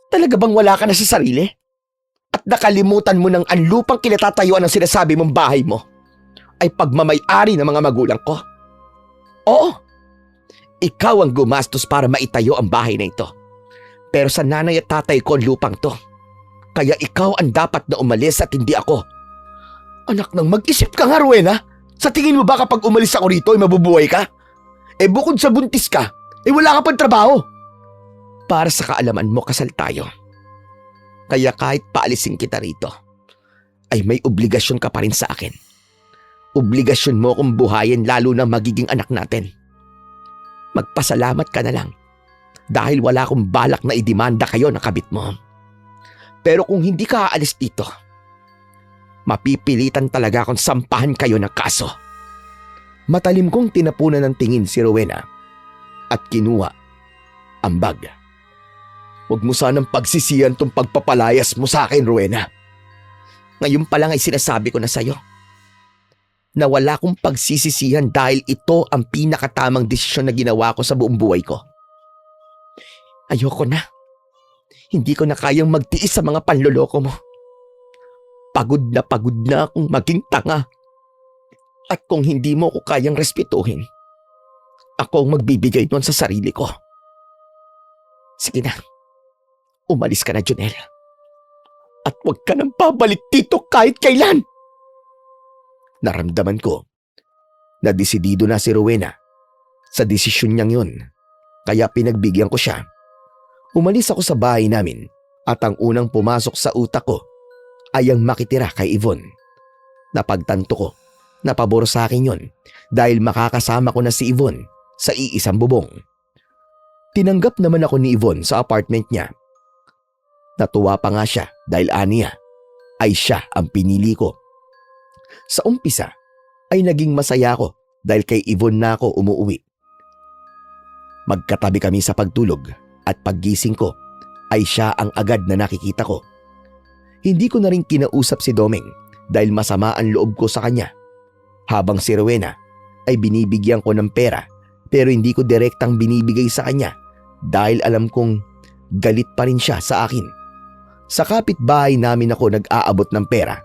Talaga bang wala ka na sa sarili? At nakalimutan mo ng anlupang kinatatayuan ng sinasabi mong bahay mo ay pagmamay-ari ng mga magulang ko? Oo. Ikaw ang gumastos para maitayo ang bahay na ito. Pero sa nanay at tatay ko ang lupang to. Kaya ikaw ang dapat na umalis at hindi ako. Anak nang mag-isip ka nga, Rowena. Sa tingin mo ba kapag umalis ako rito ay mabubuhay ka? Eh bukod sa buntis ka, eh wala ka pang trabaho. Para sa kaalaman mo, kasal tayo. Kaya kahit paalisin kita rito, ay may obligasyon ka pa rin sa akin. Obligasyon mo akong buhayin lalo na magiging anak natin. Magpasalamat ka na lang dahil wala akong balak na idemanda kayo ng kabit mo. Pero kung hindi ka aalis dito, mapipilitan talaga akong sampahan kayo ng kaso. Matalim kong tinapunan ng tingin si Rowena at kinuha ang bag. Huwag mo sanang pagsisiyan tong pagpapalayas mo sa akin, Rowena. Ngayon pa lang ay sinasabi ko na sa'yo na wala kong pagsisisihan dahil ito ang pinakatamang desisyon na ginawa ko sa buong buhay ko. Ayoko na. Hindi ko na kayang magtiis sa mga panloloko mo. Pagod na akong maging tanga. At kung hindi mo ko kayang respetuhin, ako ang magbibigay nun sa sarili ko. Sige na. Umalis ka na, Jonel. At huwag ka nang babalik dito kahit kailan. Naramdaman ko na desidido na si Rowena sa desisyon niyang yun. Kaya pinagbigyan ko siya. Umalis ako sa bahay namin at ang unang pumasok sa utak ko ay ang makitira kay Yvonne. Napagtanto ko na pabor sa akin yun dahil makakasama ko na si Yvonne sa iisang bubong. Tinanggap naman ako ni Yvonne sa apartment niya. Natuwa pa nga siya dahil aniya ay siya ang pinili ko. Sa umpisa ay naging masaya ako dahil kay Yvonne na ako umuwi. Magkatabi kami sa pagtulog at paggising ko ay siya ang agad na nakikita ko. Hindi ko na rin kinausap si Doming dahil masama ang loob ko sa kanya. Habang si Rowena ay binibigyan ko ng pera pero hindi ko direktang binibigay sa kanya dahil alam kong galit pa rin siya sa akin. Sa kapitbahay namin ako nag-aabot ng pera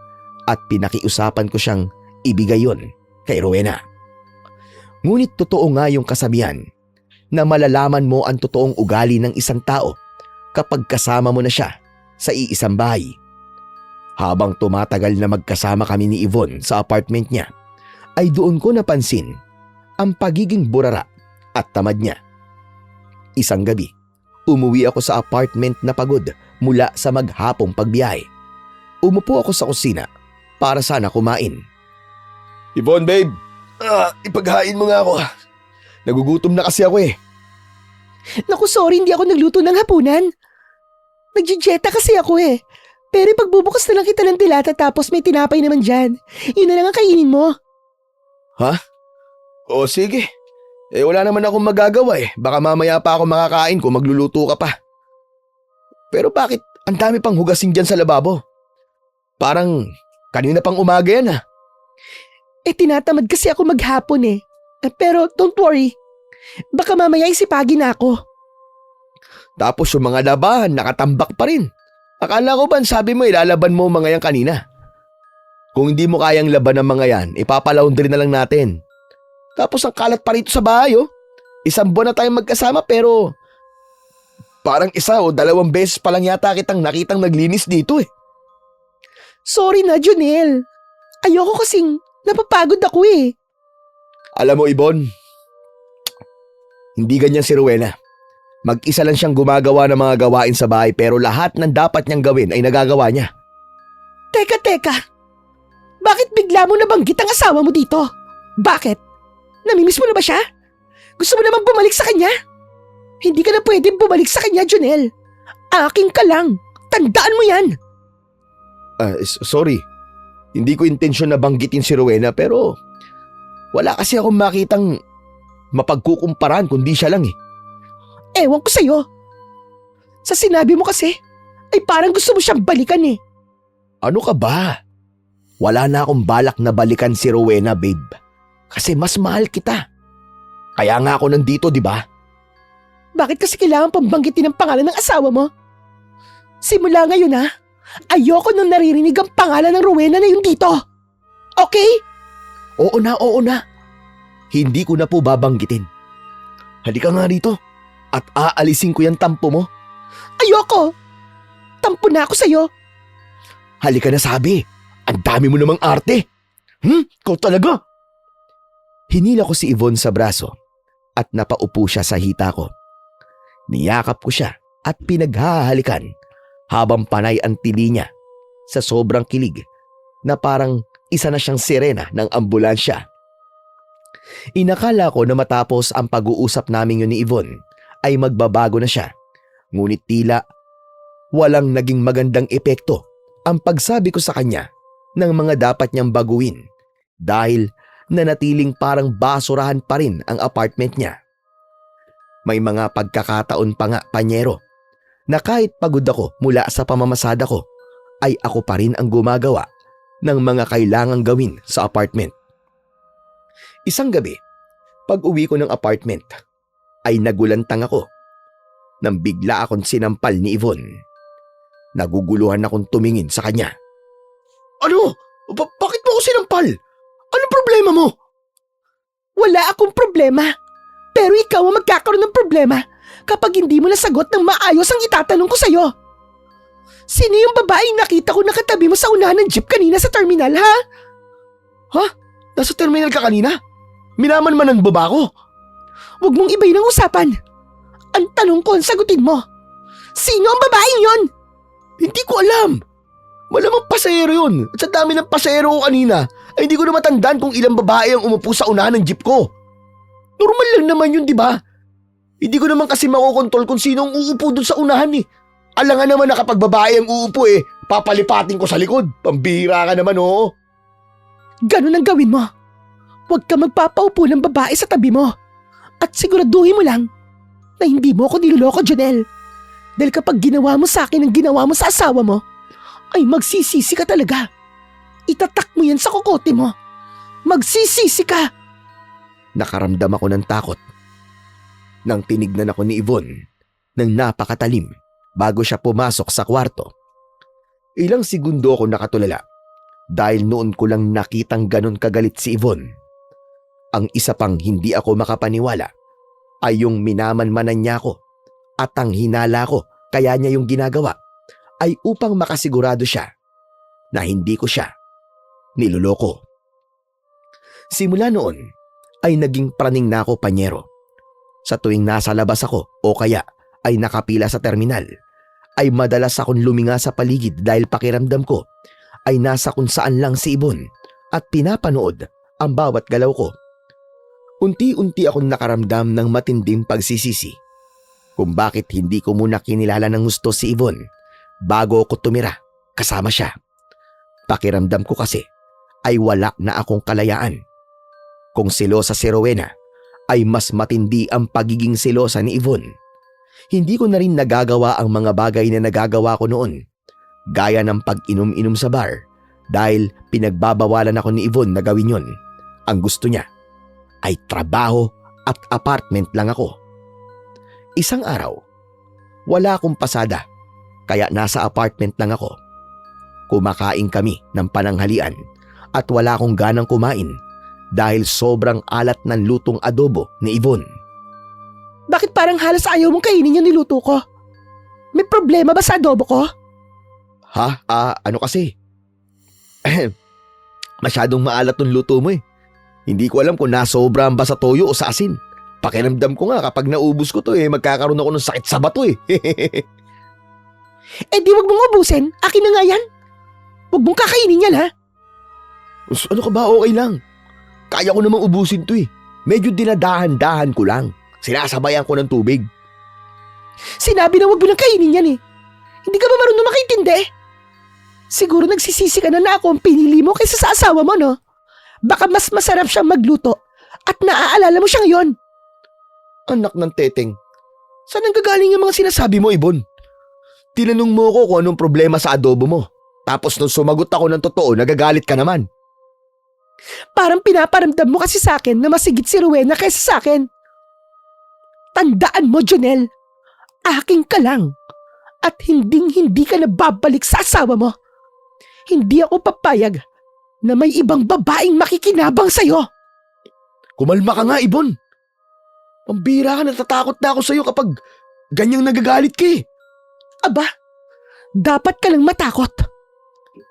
at pinakiusapan ko siyang ibigay yon kay Rowena. Ngunit totoo nga yung kasabihan na malalaman mo ang totoong ugali ng isang tao kapag kasama mo na siya sa iisang bahay. Habang tumatagal na magkasama kami ni Yvonne sa apartment niya, ay doon ko napansin ang pagiging burara at tamad niya. Isang gabi, umuwi ako sa apartment na pagod mula sa maghapong pagbiyahe. Umupo ako sa kusina para sana kumain. Yvonne, babe, ipaghain mo nga ako. Nagugutom na kasi ako eh. Naku, sorry, hindi ako nagluto ng hapunan. Nagjidieta kasi ako eh. Pero pagbubukas na lang kita ng dilata tapos may tinapay naman dyan. Yun na lang ang kainin mo. Ha? O sige. Eh wala naman akong magagawa eh. Baka mamaya pa ako makakain kung magluluto ka pa. Pero bakit ang dami pang hugasin dyan sa lababo? Parang kanina pang umaga yan ah. Tinatamad kasi ako maghapon eh. Pero don't worry. Baka mamaya isipagin na ako. Tapos yung mga labahan nakatambak pa rin. Akala ko ba sabi mo ilalaban mo mga yan kanina? Kung hindi mo kayang laban ng mga yan, ipapalaundry na lang natin. Tapos ang kalat pa rito sa bahay oh. 1 buwan na tayong magkasama pero parang 1 o 2 beses pa lang yata kitang nakitang naglinis dito eh. Sorry na, Junel. Ayoko kasing napapagod ako eh. Alam mo, Ibon, hindi ganyan si Rowena. Mag-isa lang siyang gumagawa ng mga gawain sa bahay pero lahat ng dapat niyang gawin ay nagagawa niya. Teka. Bakit bigla mo nabanggit ang asawa mo dito? Bakit? Namimiss mo na ba siya? Gusto mo namang bumalik sa kanya? Hindi ka na pwedeng bumalik sa kanya, Junel. Aking ka lang. Tandaan mo yan. Sorry. Hindi ko intensyon na banggitin si Rowena pero wala kasi akong makitang mapagkukumparan kundi siya lang eh. Ewan ko sa'yo. Sa sinabi mo kasi, ay parang gusto mo siyang balikan eh. Ano ka ba? Wala na akong balak na balikan si Rowena, babe. Kasi mas mahal kita. Kaya nga ako nandito, di ba? Bakit kasi kailangan pambanggitin ang pangalan ng asawa mo? Simula ngayon ha, ayoko nang naririnig ang pangalan ng Rowena na yun dito. Okay? Oo na. Hindi ko na po babanggitin. Halika nga rito at aalisin ko yung tampo mo. Ayoko! Tampo na ako sa'yo. Halika na sabi. Ang dami mo namang arte. Ikaw talaga. Hinila ko si Yvonne sa braso at napaupo siya sa hita ko. Niyakap ko siya at pinaghahalikan habang panay ang tili niya sa sobrang kilig na parang isa na siyang sirena ng ambulansya. Inakala ko na matapos ang pag-uusap namin yun ni Yvonne ay magbabago na siya. Ngunit tila walang naging magandang epekto ang pagsabi ko sa kanya ng mga dapat niyang baguhin dahil nanatiling parang basurahan pa rin ang apartment niya. May mga pagkakataon pa nga, Panyero, na kahit pagod ako mula sa pamamasada ko, ay ako pa rin ang gumagawa ng mga kailangang gawin sa apartment. Isang gabi, pag uwi ko ng apartment, ay nagulantang ako nang bigla akong sinampal ni Yvonne. Naguguluhan akong tumingin sa kanya. Ano? Bakit mo ako sinampal? Anong problema mo? Wala akong problema. Pero ikaw ang magkakaroon ng problema kapag hindi mo nasagot ng maayos ang itatanong ko sa'yo. Sino yung babaeng nakita ko nakatabi mo sa unahan ng jeep kanina sa terminal, ha? Ha? Nasa terminal ka kanina? Minaman-manan mo ba ako? Huwag mong ibayin ang usapan. Ang tanong ko ang sagutin mo. Sino ang babaeng yon? Hindi ko alam. Malamang pasahero yun. At sa dami ng pasahero ko kanina, ay hindi ko na matandaan kung ilang babae ang umupo sa unahan ng jeep ko. Normal lang naman yun, di ba? Hindi ko naman kasi makokontrol kung sino ang uupo dun sa unahan eh. Alangan naman na kapag babae ang uupo eh, papalipatin ko sa likod. Pambihira ka naman, oo. Ganun ang gawin mo. Huwag ka magpapaupo ng babae sa tabi mo. At siguraduhin mo lang na hindi mo ako niloloko, Janelle. Dahil kapag ginawa mo sa akin ang ginawa mo sa asawa mo, ay magsisisi ka talaga. Itatak mo yan sa kokote mo. Magsisisi ka. Nakaramdam ako ng takot. Nang tinignan ako ni Yvonne ng napakatalim bago siya pumasok sa kwarto. Ilang segundo ako nakatulala dahil noon ko lang nakitang ganon kagalit si Yvonne. Ang isa pang hindi ako makapaniwala ay yung minamanmanan niya ako at ang hinala ko kaya niya yung ginagawa ay upang makasigurado siya na hindi ko siya niloloko. Simula noon ay naging praning na ako, Panyero. Sa tuwing nasa labas ako o kaya ay nakapila sa terminal, ay madalas akong luminga sa paligid dahil pakiramdam ko ay nasa kung saan lang si Yvonne at pinapanood ang bawat galaw ko. Unti-unti akong nakaramdam ng matinding pagsisisi kung bakit hindi ko muna kinilala ng gusto si Yvonne bago ako tumira kasama siya. Pakiramdam ko kasi ay wala na akong kalayaan. Kung selosa si Rowena, ay mas matindi ang pagiging selosa ni Yvonne. Hindi ko na rin nagagawa ang mga bagay na nagagawa ko noon, gaya ng pag-inom-inom sa bar dahil pinagbabawalan ako ni Yvonne na gawin yon. Ang gusto niya ay trabaho at apartment lang ako. Isang araw, wala akong pasada kaya nasa apartment lang ako. Kumakain kami ng pananghalian at wala akong ganang kumain dahil sobrang alat ng lutong adobo ni Yvonne. Bakit parang halos ayaw mong kainin yung niluto ko? May problema ba sa adobo ko? Ha? Ano kasi? Masyadong maalat ng luto mo eh. Hindi ko alam kung nasobrahan ba sa toyo o sa asin. Pakiramdam ko nga kapag naubos ko to magkakaroon ako ng sakit sa bato eh. Eh di wag mong ubusin, akin na nga yan. Wag mong kakainin yan ha. Ano ka ba? Okay lang. Kaya ko namang ubusin to eh. Medyo dinadahan-dahan ko lang. Sinasabayan ko ng tubig. Sinabi na wag mo nang kainin yan eh. Hindi ka ba marunong makaintindi? Siguro nagsisisi ka na ako ang pinili mo kaysa sa asawa mo, no? Baka mas masarap siyang magluto at naaalala mo siya ngayon. Anak ng teteng, saan ang gagaling yung mga sinasabi mo, Ibon? Tinanong mo ko kung anong problema sa adobo mo. Tapos nung sumagot ako ng totoo, nagagalit ka naman. Parang pinaparamdam mo kasi sa akin na masigit si Rowena kaysa sa akin. Tandaan mo, Jonel, aking ka lang at hindi ka na babalik sa asawa mo. Hindi ako papayag na may ibang babaeng makikinabang sa'yo. Kumalma ka nga, Ibon. Pambira ka, natatakot na ako sa'yo kapag ganyang nagagalit ka eh. Aba, dapat ka lang matakot.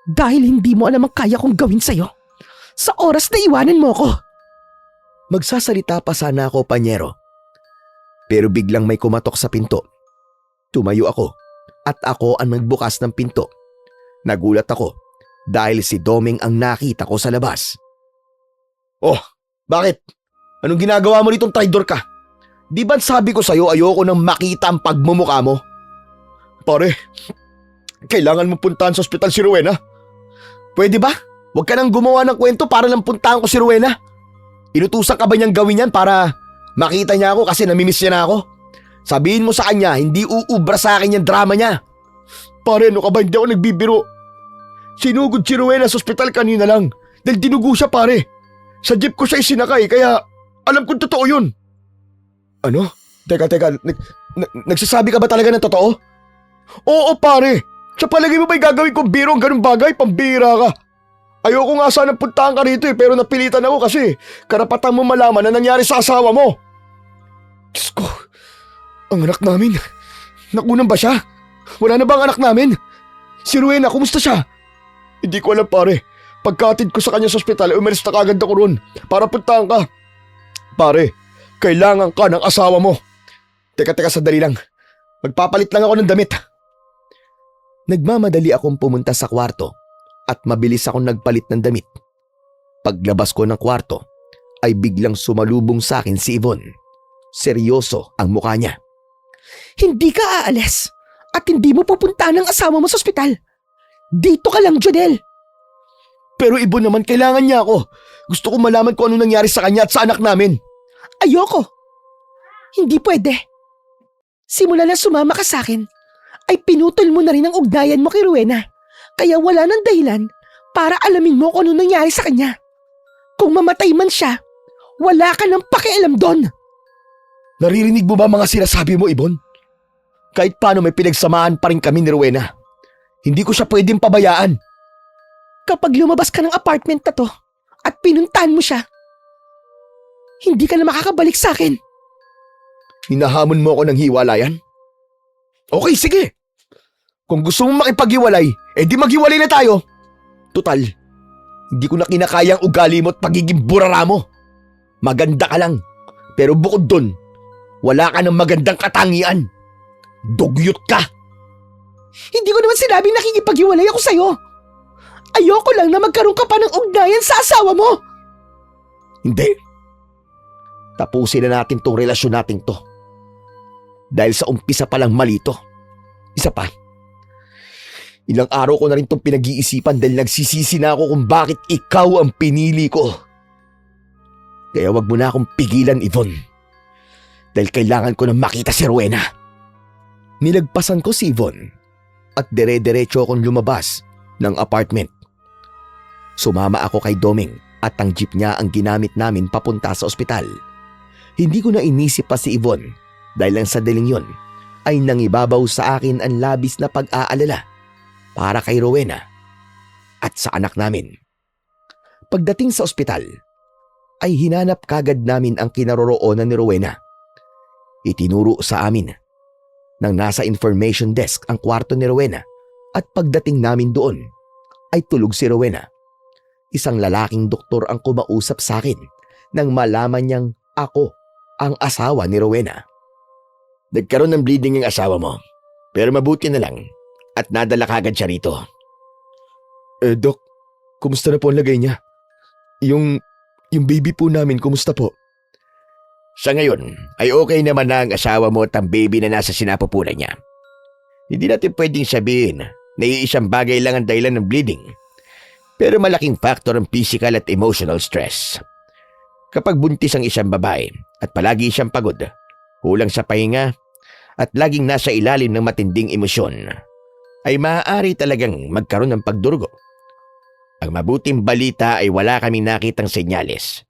Dahil hindi mo alam ang kaya kong gawin sa'yo sa oras na iwanan mo ko. Magsasalita pa sana ako, Panyero. Pero biglang may kumatok sa pinto. Tumayo ako at ako ang nagbukas ng pinto. Nagulat ako dahil si Doming ang nakita ko sa labas. Oh, bakit? Anong ginagawa mo nitong traidor ka? Di ba sabi ko sa'yo ayoko nang makita ang pagmumukha mo? Pare, kailangan mo puntahan sa ospital si Rowena. Pwede ba? Huwag ka nang gumawa ng kwento para lang puntahan ko si Rowena. Inutusan ka ba niyang gawin yan para makita niya ako kasi namimiss niya na ako? Sabihin mo sa kanya, hindi uubra sa akin yung drama niya. Pare, ano ka ba? Hindi ako nagbibiro. Sinugod si Rowena sa ospital kanina lang dahil dinugo siya, pare. Sa jeep ko siya isinakay kaya alam kong totoo yun. Ano? Teka, nagsasabi ka ba talaga ng totoo? Oo, pare. Sa palagay mo ba'y gagawin kong biro ang ganung bagay? Pambira ka. Ayoko nga sana puntahan ka rito pero napilitan ako kasi karapatan mo malaman na nangyari sa asawa mo. Diyos ko, ang anak namin. Nakunan ba siya? Wala na ba ang anak namin? Si Rowena, kumusta siya? Hindi ko alam, pare. Pagkatid ko sa kanya sa ospital, umalis na kagad ako ron para puntahan ka. Pare, kailangan ka ng asawa mo. Teka, sandali lang. Magpapalit lang ako ng damit. Nagmamadali akong pumunta sa kwarto at mabilis akong nagpalit ng damit. Paglabas ko ng kwarto ay biglang sumalubong sa akin si Yvonne. Seryoso ang mukha niya. Hindi ka aalis at hindi mo pupuntahan ang asawa mo sa ospital. Dito ka lang, Jonel. Pero Yvonne naman, kailangan niya ako. Gusto ko malaman kung ano nangyari sa kanya at sa anak namin. Ayoko. Hindi pwede. Simula na sumama ka sa akin, ay pinutol mo na rin ang ugnayan mo kay Rowena. Kaya wala nang dahilan para alamin mo kung ano nangyari sa kanya. Kung mamatay man siya, wala ka nang pakialam doon. Naririnig mo ba mga sinasabi mo, Yvonne? Kahit paano may pinagsamahan pa rin kami ni Rowena. Hindi ko siya pwedeng pabayaan. Kapag lumabas ka ng apartment na to at pinuntahan mo siya, hindi ka na makakabalik sa akin. Hinahamon mo ako ng hiwalayan? Okay, sige. Kung gusto mong makipaghiwalay, di maghiwalay na tayo. Tutal, hindi ko na kinakayang ugali mo at pagiging burara mo. Maganda ka lang, pero bukod dun, wala ka ng magandang katangian. Dugyot ka. Hindi ko naman sinabing nakikipaghiwalay ako sa'yo. Ayoko lang na magkaroon ka pa ng ugnayan sa asawa mo. Hindi. Tapusin na natin tong relasyon natin to. Dahil sa umpisa pa lang mali to. Isa pa. Ilang araw ko na rin tong pinag-iisipan dahil nagsisisi na ako kung bakit ikaw ang pinili ko. Kaya wag mo na akong pigilan, Yvonne. Dahil kailangan ko na makita si Rowena. Nilagpasan ko si Yvonne at dire-diretso akong lumabas ng apartment. Sumama ako kay Doming at ang jeep niya ang ginamit namin papunta sa ospital. Hindi ko na inisip pa si Yvonne dahil lang sa daling yon ay nangibabaw sa akin ang labis na pag-aalala para kay Rowena at sa anak namin. Pagdating sa ospital, ay hinanap kagad namin ang kinaroroonan ni Rowena. Itinuro sa amin nang nasa information desk ang kwarto ni Rowena at pagdating namin doon ay tulog si Rowena. Isang lalaking doktor ang kumausap sa akin nang malaman niyang ako ang asawa ni Rowena. Nagkaroon ng bleeding ang asawa mo, pero mabuti na lang at nadala kagad siya rito. Dok, kumusta na po ang lagay niya? Yung baby po namin, kumusta po? Sa ngayon, ay okay naman na ang asawa mo at ang baby na nasa sinapupunan niya. Hindi natin pwedeng sabihin na iisang bagay lang ang dahilan ng bleeding, pero malaking factor ang physical at emotional stress. Kapag buntis ang isang babae at palagi siyang pagod, kulang sa pahinga at laging nasa ilalim ng matinding emosyon, ay maaari talagang magkaroon ng pagdurugo. Ang mabuting balita ay wala kaming nakitang senyales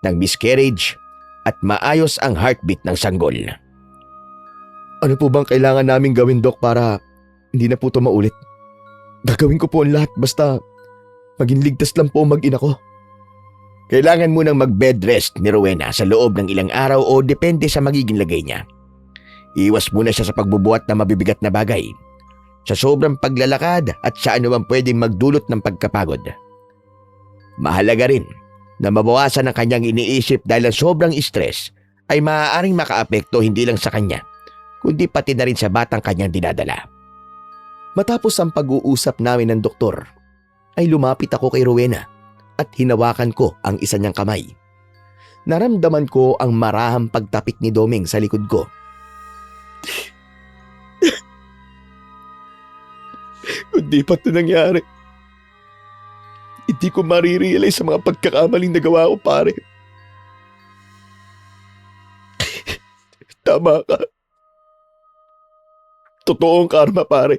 ng miscarriage at maayos ang heartbeat ng sanggol. Ano po bang kailangan naming gawin, Dok, para hindi na po ito maulit? Gagawin ko po ang lahat basta maging ligtas lang po mag-ina ko. Kailangan mo nang mag-bed rest ni Rowena sa loob ng ilang araw o depende sa magiging lagay niya. Iwas muna siya sa pagbubuhat na mabibigat na bagay, sa sobrang paglalakad at sa anumang pwedeng magdulot ng pagkapagod. Mahalaga rin na mabawasan ang kanyang iniisip dahil ang sobrang stress ay maaaring makaapekto hindi lang sa kanya, kundi pati na rin sa batang kanyang dinadala. Matapos ang pag-uusap namin ng doktor, ay lumapit ako kay Rowena at hinawakan ko ang isa niyang kamay. Naramdaman ko ang marahang pagtapik ni Doming sa likod ko. Hindi pa ito nangyari. Hindi ko marirealize sa mga pagkakamaling nagawa ko, pare. Tama ka. Totoo ang karma, pare.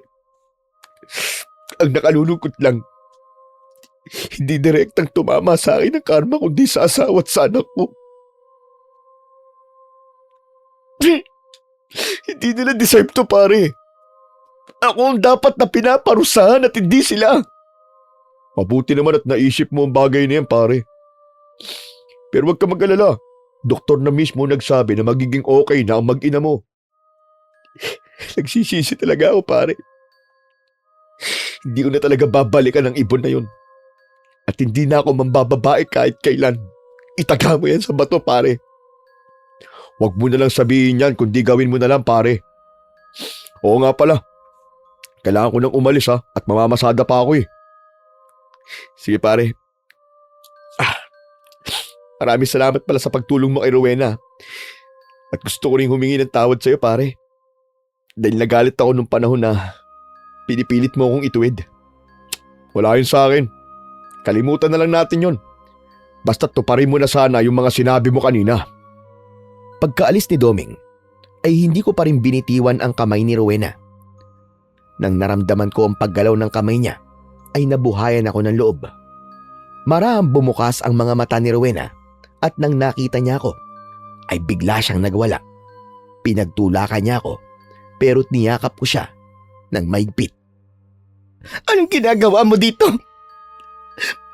Ang nakalulungkot lang, hindi direktang tumama sa akin ang karma kundi sa asawa at sa anak ko. Hindi nila deserve to, pare. Ako ang dapat na pinaparusahan at hindi sila. Mabuti naman at naisip mo ang bagay na yan, pare. Pero huwag ka mag-alala. Doktor na mismo nagsabi na magiging okay na ang mag-ina mo. Nagsisisi talaga ako, pare. Hindi ko na talaga babalikan ang ibon na yun. At hindi na ako mambababae kahit kailan. Itaga mo yan sa bato, pare. Huwag mo na lang sabihin yan kundi gawin mo na lang, pare. Oo nga pala. Kailangan ko nang umalis at mamamasada pa ako eh. Sige, pare. Maraming salamat pala sa pagtulong mo kay Rowena. At gusto ko rin humingi ng tawad sa'yo, pare. Dahil nagalit ako nung panahon na pinipilit mo akong ituwid. Wala yun sa akin. Kalimutan na lang natin yun. Basta tuparin mo na sana yung mga sinabi mo kanina. Pagkaalis ni Doming, ay hindi ko pa rin binitiwan ang kamay ni Rowena. Nang naramdaman ko ang paggalaw ng kamay niya, ay nabuhayan ako ng loob. Marahang bumukas ang mga mata ni Rowena at nang nakita niya ako, ay bigla siyang nagwala. Pinagtulakan niya ako pero niyakap ko siya ng maigpit. Anong ginagawa mo dito?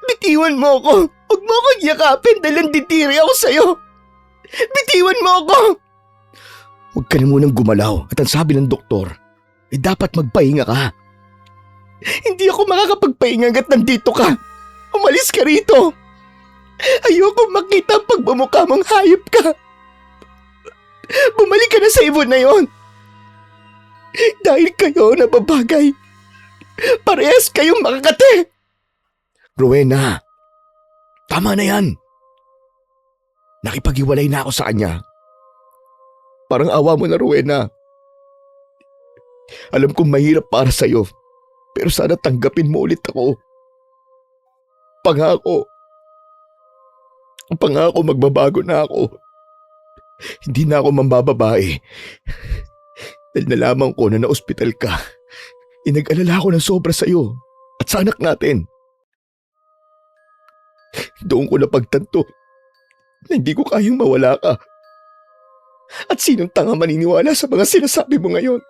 Bitiwan mo ako! Huwag mo akong yakapin dahil nanditiri ako sa'yo! Bitiwan mo ako! Huwag ka na munang gumalaw at ang sabi ng doktor, dapat magpahinga ka. Hindi ako makakapagpahinga hanggat nandito ka. Umalis ka rito. Ayoko makita ang pagbumukha mong hayop ka. Bumalik ka na sa ibon na yon. Dahil kayo nababagay, parehas kayong makakate. Rowena, tama na yan. Nakipag-iwalay na ako sa kanya. Parang awa mo na, Rowena. Alam kong mahirap para sa'yo, pero sana tanggapin mo ulit ako. Pangako magbabago na ako. Hindi na ako mambababae. Dahil nalaman ko na na-ospital ka, inag-alala ko ng sobra sa'yo at sa anak natin. Doon ko napagtanto na hindi ko kayang mawala ka. At sinong tanga maniniwala sa mga sinasabi mo ngayon?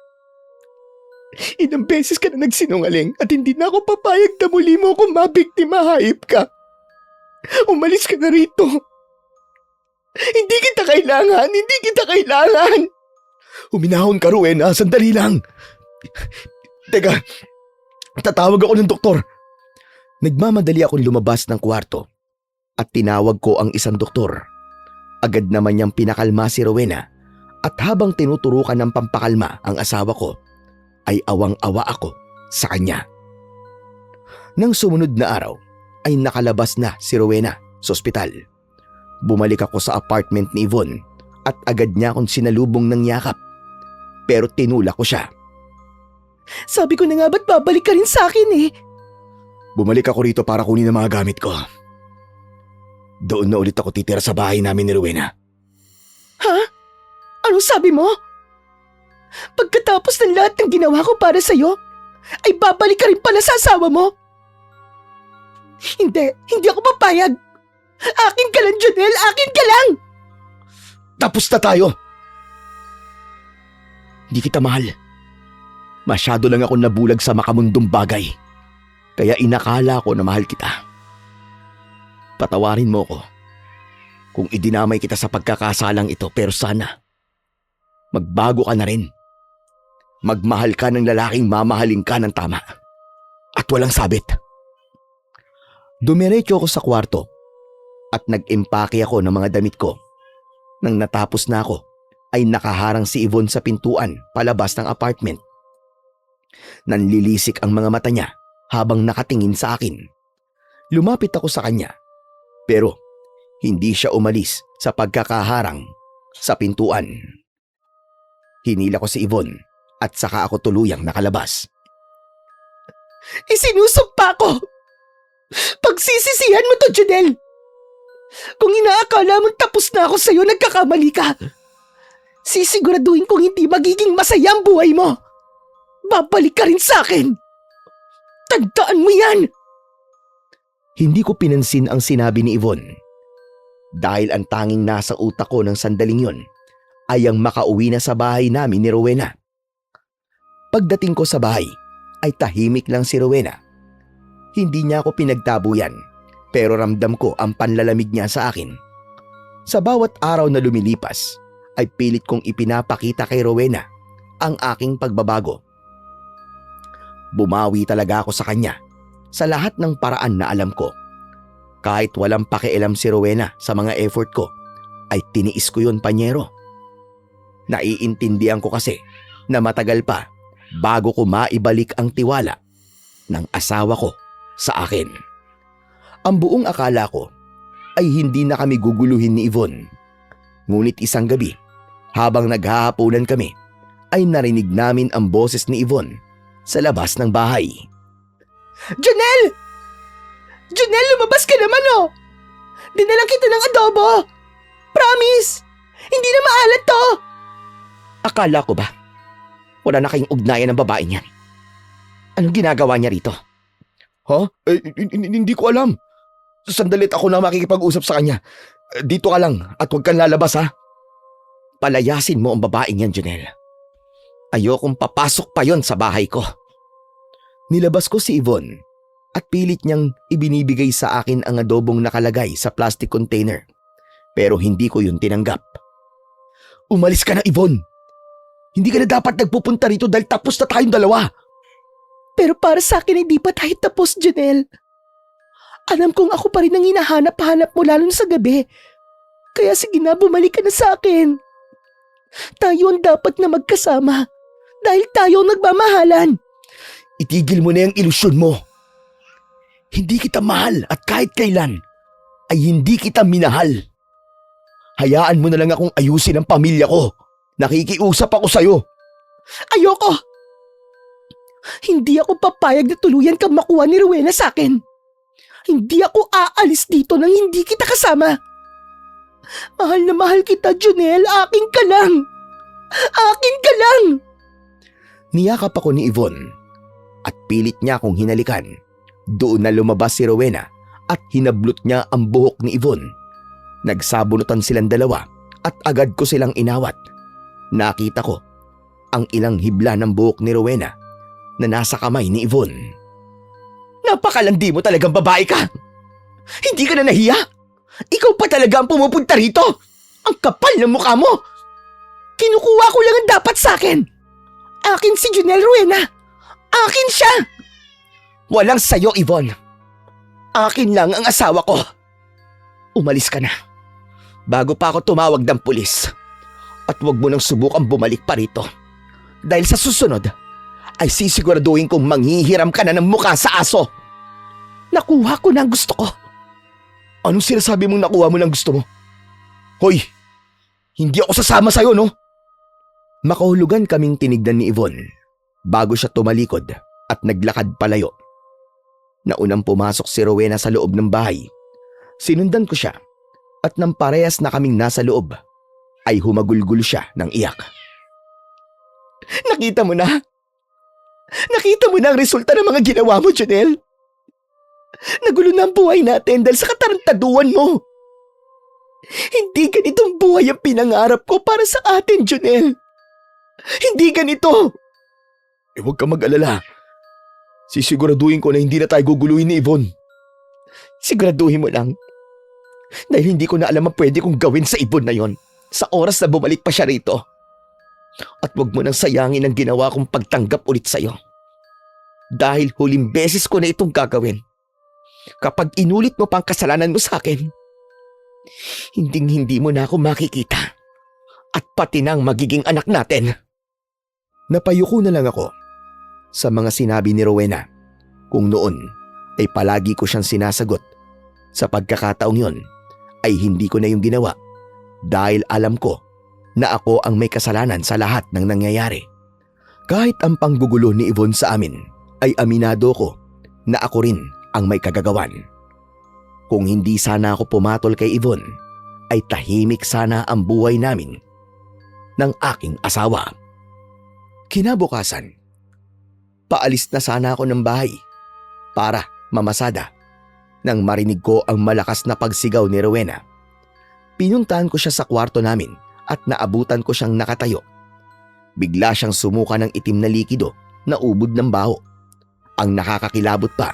Ilang beses ka na nagsinungaling at hindi na ako papayag na muli mo kung mabiktima, hayop ka. Umalis ka na rito. Hindi kita kailangan, hindi kita kailangan. Huminahon ka, Rowena, sandali lang. Teka, tatawag ako ng doktor. Nagmamadali akong lumabas ng kwarto at tinawag ko ang isang doktor. Agad naman niyang pinakalma si Rowena at habang tinuturukan ng pampakalma ang asawa ko, ay awang-awa ako sa kanya. Nang sumunod na araw ay nakalabas na si Rowena sa ospital. Bumalik ako sa apartment ni Yvonne at agad niya akong sinalubong ng yakap. Pero tinulak ko siya. Sabi ko na nga ba't babalik ka rin sa akin eh? Bumalik ako rito para kunin ang mga gamit ko. Doon na ulit ako titira sa bahay namin ni Rowena. Ha? Anong sabi mo? Pagkatapos ng lahat ng ginawa ko para sa'yo, ay babalik ka rin pala sa asawa mo? Hindi ako papayag. Akin ka lang, Jonel, akin ka lang! Tapos na tayo! Hindi kita mahal. Masyado lang ako nabulag sa makamundong bagay. Kaya inakala ko na mahal kita. Patawarin mo ko kung idinamay kita sa pagkakasalang ito, pero sana magbago ka na rin. Magmahal ka ng lalaking mamahalin ka ng tama at walang sabit. Dumiretso ako sa kwarto at nag-impake ako ng mga damit ko. Nang natapos na ako, ay nakaharang si Yvonne sa pintuan palabas ng apartment. Nanlilisik ang mga mata niya habang nakatingin sa akin. Lumapit ako sa kanya, pero hindi siya umalis sa pagkakaharang sa pintuan. Hinila ko si Yvonne at saka ako tuluyang nakalabas. Isinusumpa ko! Pagsisisihan mo to, Jonel! Kung inaakala mong tapos na ako sa'yo, nagkakamali ka. Sisiguraduhin kong hindi magiging masaya ang buhay mo. Babalik ka rin sa akin. Tandaan mo yan! Hindi ko pinansin ang sinabi ni Yvonne. Dahil ang tanging nasa utak ko ng sandaling yon ay ang makauwi na sa bahay namin ni Rowena. Pagdating ko sa bahay, ay tahimik lang si Rowena. Hindi niya ako pinagtabuyan, pero ramdam ko ang panlalamig niya sa akin. Sa bawat araw na lumilipas, ay pilit kong ipinapakita kay Rowena ang aking pagbabago. Bumawi talaga ako sa kanya sa lahat ng paraan na alam ko. Kahit walang pakialam si Rowena sa mga effort ko, ay tiniis ko yun, panyero. Naiintindihan ko kasi na matagal pa bago ko maibalik ang tiwala ng asawa ko sa akin. Ang buong akala ko ay hindi na kami guguluhin ni Yvonne. Ngunit isang gabi, habang naghahaponan kami, ay narinig namin ang boses ni Yvonne sa labas ng bahay. Jonel! Jonel, lumabas ka naman oh! Dinalang kita ng adobo! Promise! Hindi na maalat to! Akala ko ba wala na kayong ugnayan ng babaeng yan? Anong ginagawa niya rito? Ha? Hindi ko alam. Sandalit ako na makikipag-usap sa kanya. Dito ka lang at huwag kang lalabas, ha? Palayasin mo ang babaeng yan, Jonel. Ayokong papasok pa yon sa bahay ko. Nilabas ko si Yvonne at pilit niyang ibinibigay sa akin ang adobong nakalagay sa plastic container. Pero hindi ko yun tinanggap. Umalis ka na, Yvonne. Hindi ka na dapat nagpupunta rito dahil tapos na tayong dalawa. Pero para sa akin ay di pa tayo tapos, Jonel. Alam kong ako pa rin ang hinahanap-hanap mo lalo na sa gabi. Kaya sige na, bumalik ka na sa akin. Tayo ang dapat na magkasama dahil tayo ang nagmamahalan. Itigil mo na yung ilusyon mo. Hindi kita mahal at kahit kailan ay hindi kita minahal. Hayaan mo na lang akong ayusin ang pamilya ko. Nakikiusap ako sa'yo. Ayoko! Hindi ako papayag na tuluyan kang makuha ni Rowena sa akin. Hindi ako aalis dito nang hindi kita kasama. Mahal na mahal kita, Jonel. Akin ka lang. Akin ka lang. Niyakap ako ni Yvonne at pilit niya akong hinalikan. Doon na lumabas si Rowena at hinablot niya ang buhok ni Yvonne. Nagsabunutan silang dalawa at agad ko silang inawat. Nakita ko ang ilang hibla ng buhok ni Rowena na nasa kamay ni Yvonne. Napakalandi mo talagang babae ka! Hindi ka na nahiya? Ikaw pa talaga ang pumupunta rito! Ang kapal ng mukha mo! Kinukuha ko lang ang dapat sa akin! Akin si Junel Rowena! Akin siya! Walang sayo, Yvonne. Akin lang ang asawa ko. Umalis ka na. Bago pa ako tumawag ng pulis. At huwag mo nang subukang bumalik pa rito. Dahil sa susunod, ay sisiguraduhin kong manghihiram ka na ng mukha sa aso. Nakuha ko na ang gusto ko. Anong sinasabi mong nakuha mo ng gusto mo? Hoy, hindi ako sasama sa'yo, no? Makahulugan kaming tinignan ni Yvonne bago siya tumalikod at naglakad palayo. Naunang pumasok si Rowena sa loob ng bahay. Sinundan ko siya at nang parehas na kaming nasa loob ay humagulgul siya ng iyak. Nakita mo na? Nakita mo na ang resulta ng mga ginawa mo, Junel? Nagulo na ang buhay natin dahil sa katarantaduan mo. Hindi ganitong buhay ang pinangarap ko para sa atin, Junel. Hindi ganito. Huwag ka mag-alala. Sisiguraduhin ko na hindi na tayo guguluhin ni Yvonne. Siguraduhin mo lang. Dahil hindi ko na alam ang pwede kong gawin sa Yvonne na yon sa oras na bumalik pa siya rito. At huwag mo nang sayangin ang ginawa kong pagtanggap ulit sa'yo. Dahil huling beses ko na itong gagawin. Kapag inulit mo pang kasalanan mo sa akin, hindi mo na ako makikita. At pati na ang magiging anak natin. Napayuko na lang ako sa mga sinabi ni Rowena. Kung noon ay palagi ko siyang sinasagot, sa pagkakataong yon ay hindi ko na yung ginawa dahil alam ko na ako ang may kasalanan sa lahat ng nangyayari. Kahit ang panggugulo ni Yvonne sa amin ay aminado ko na ako rin ang may kagagawan. Kung hindi sana ako pumatol kay Yvonne, ay tahimik sana ang buhay namin ng aking asawa. Kinabukasan, paalis na sana ako ng bahay para mamasada nang marinig ko ang malakas na pagsigaw ni Rowena. Pinuntahan ko siya sa kwarto namin at naabutan ko siyang nakatayo. Bigla siyang sumuka ng itim na likido na ubod ng baho. Ang nakakakilabot pa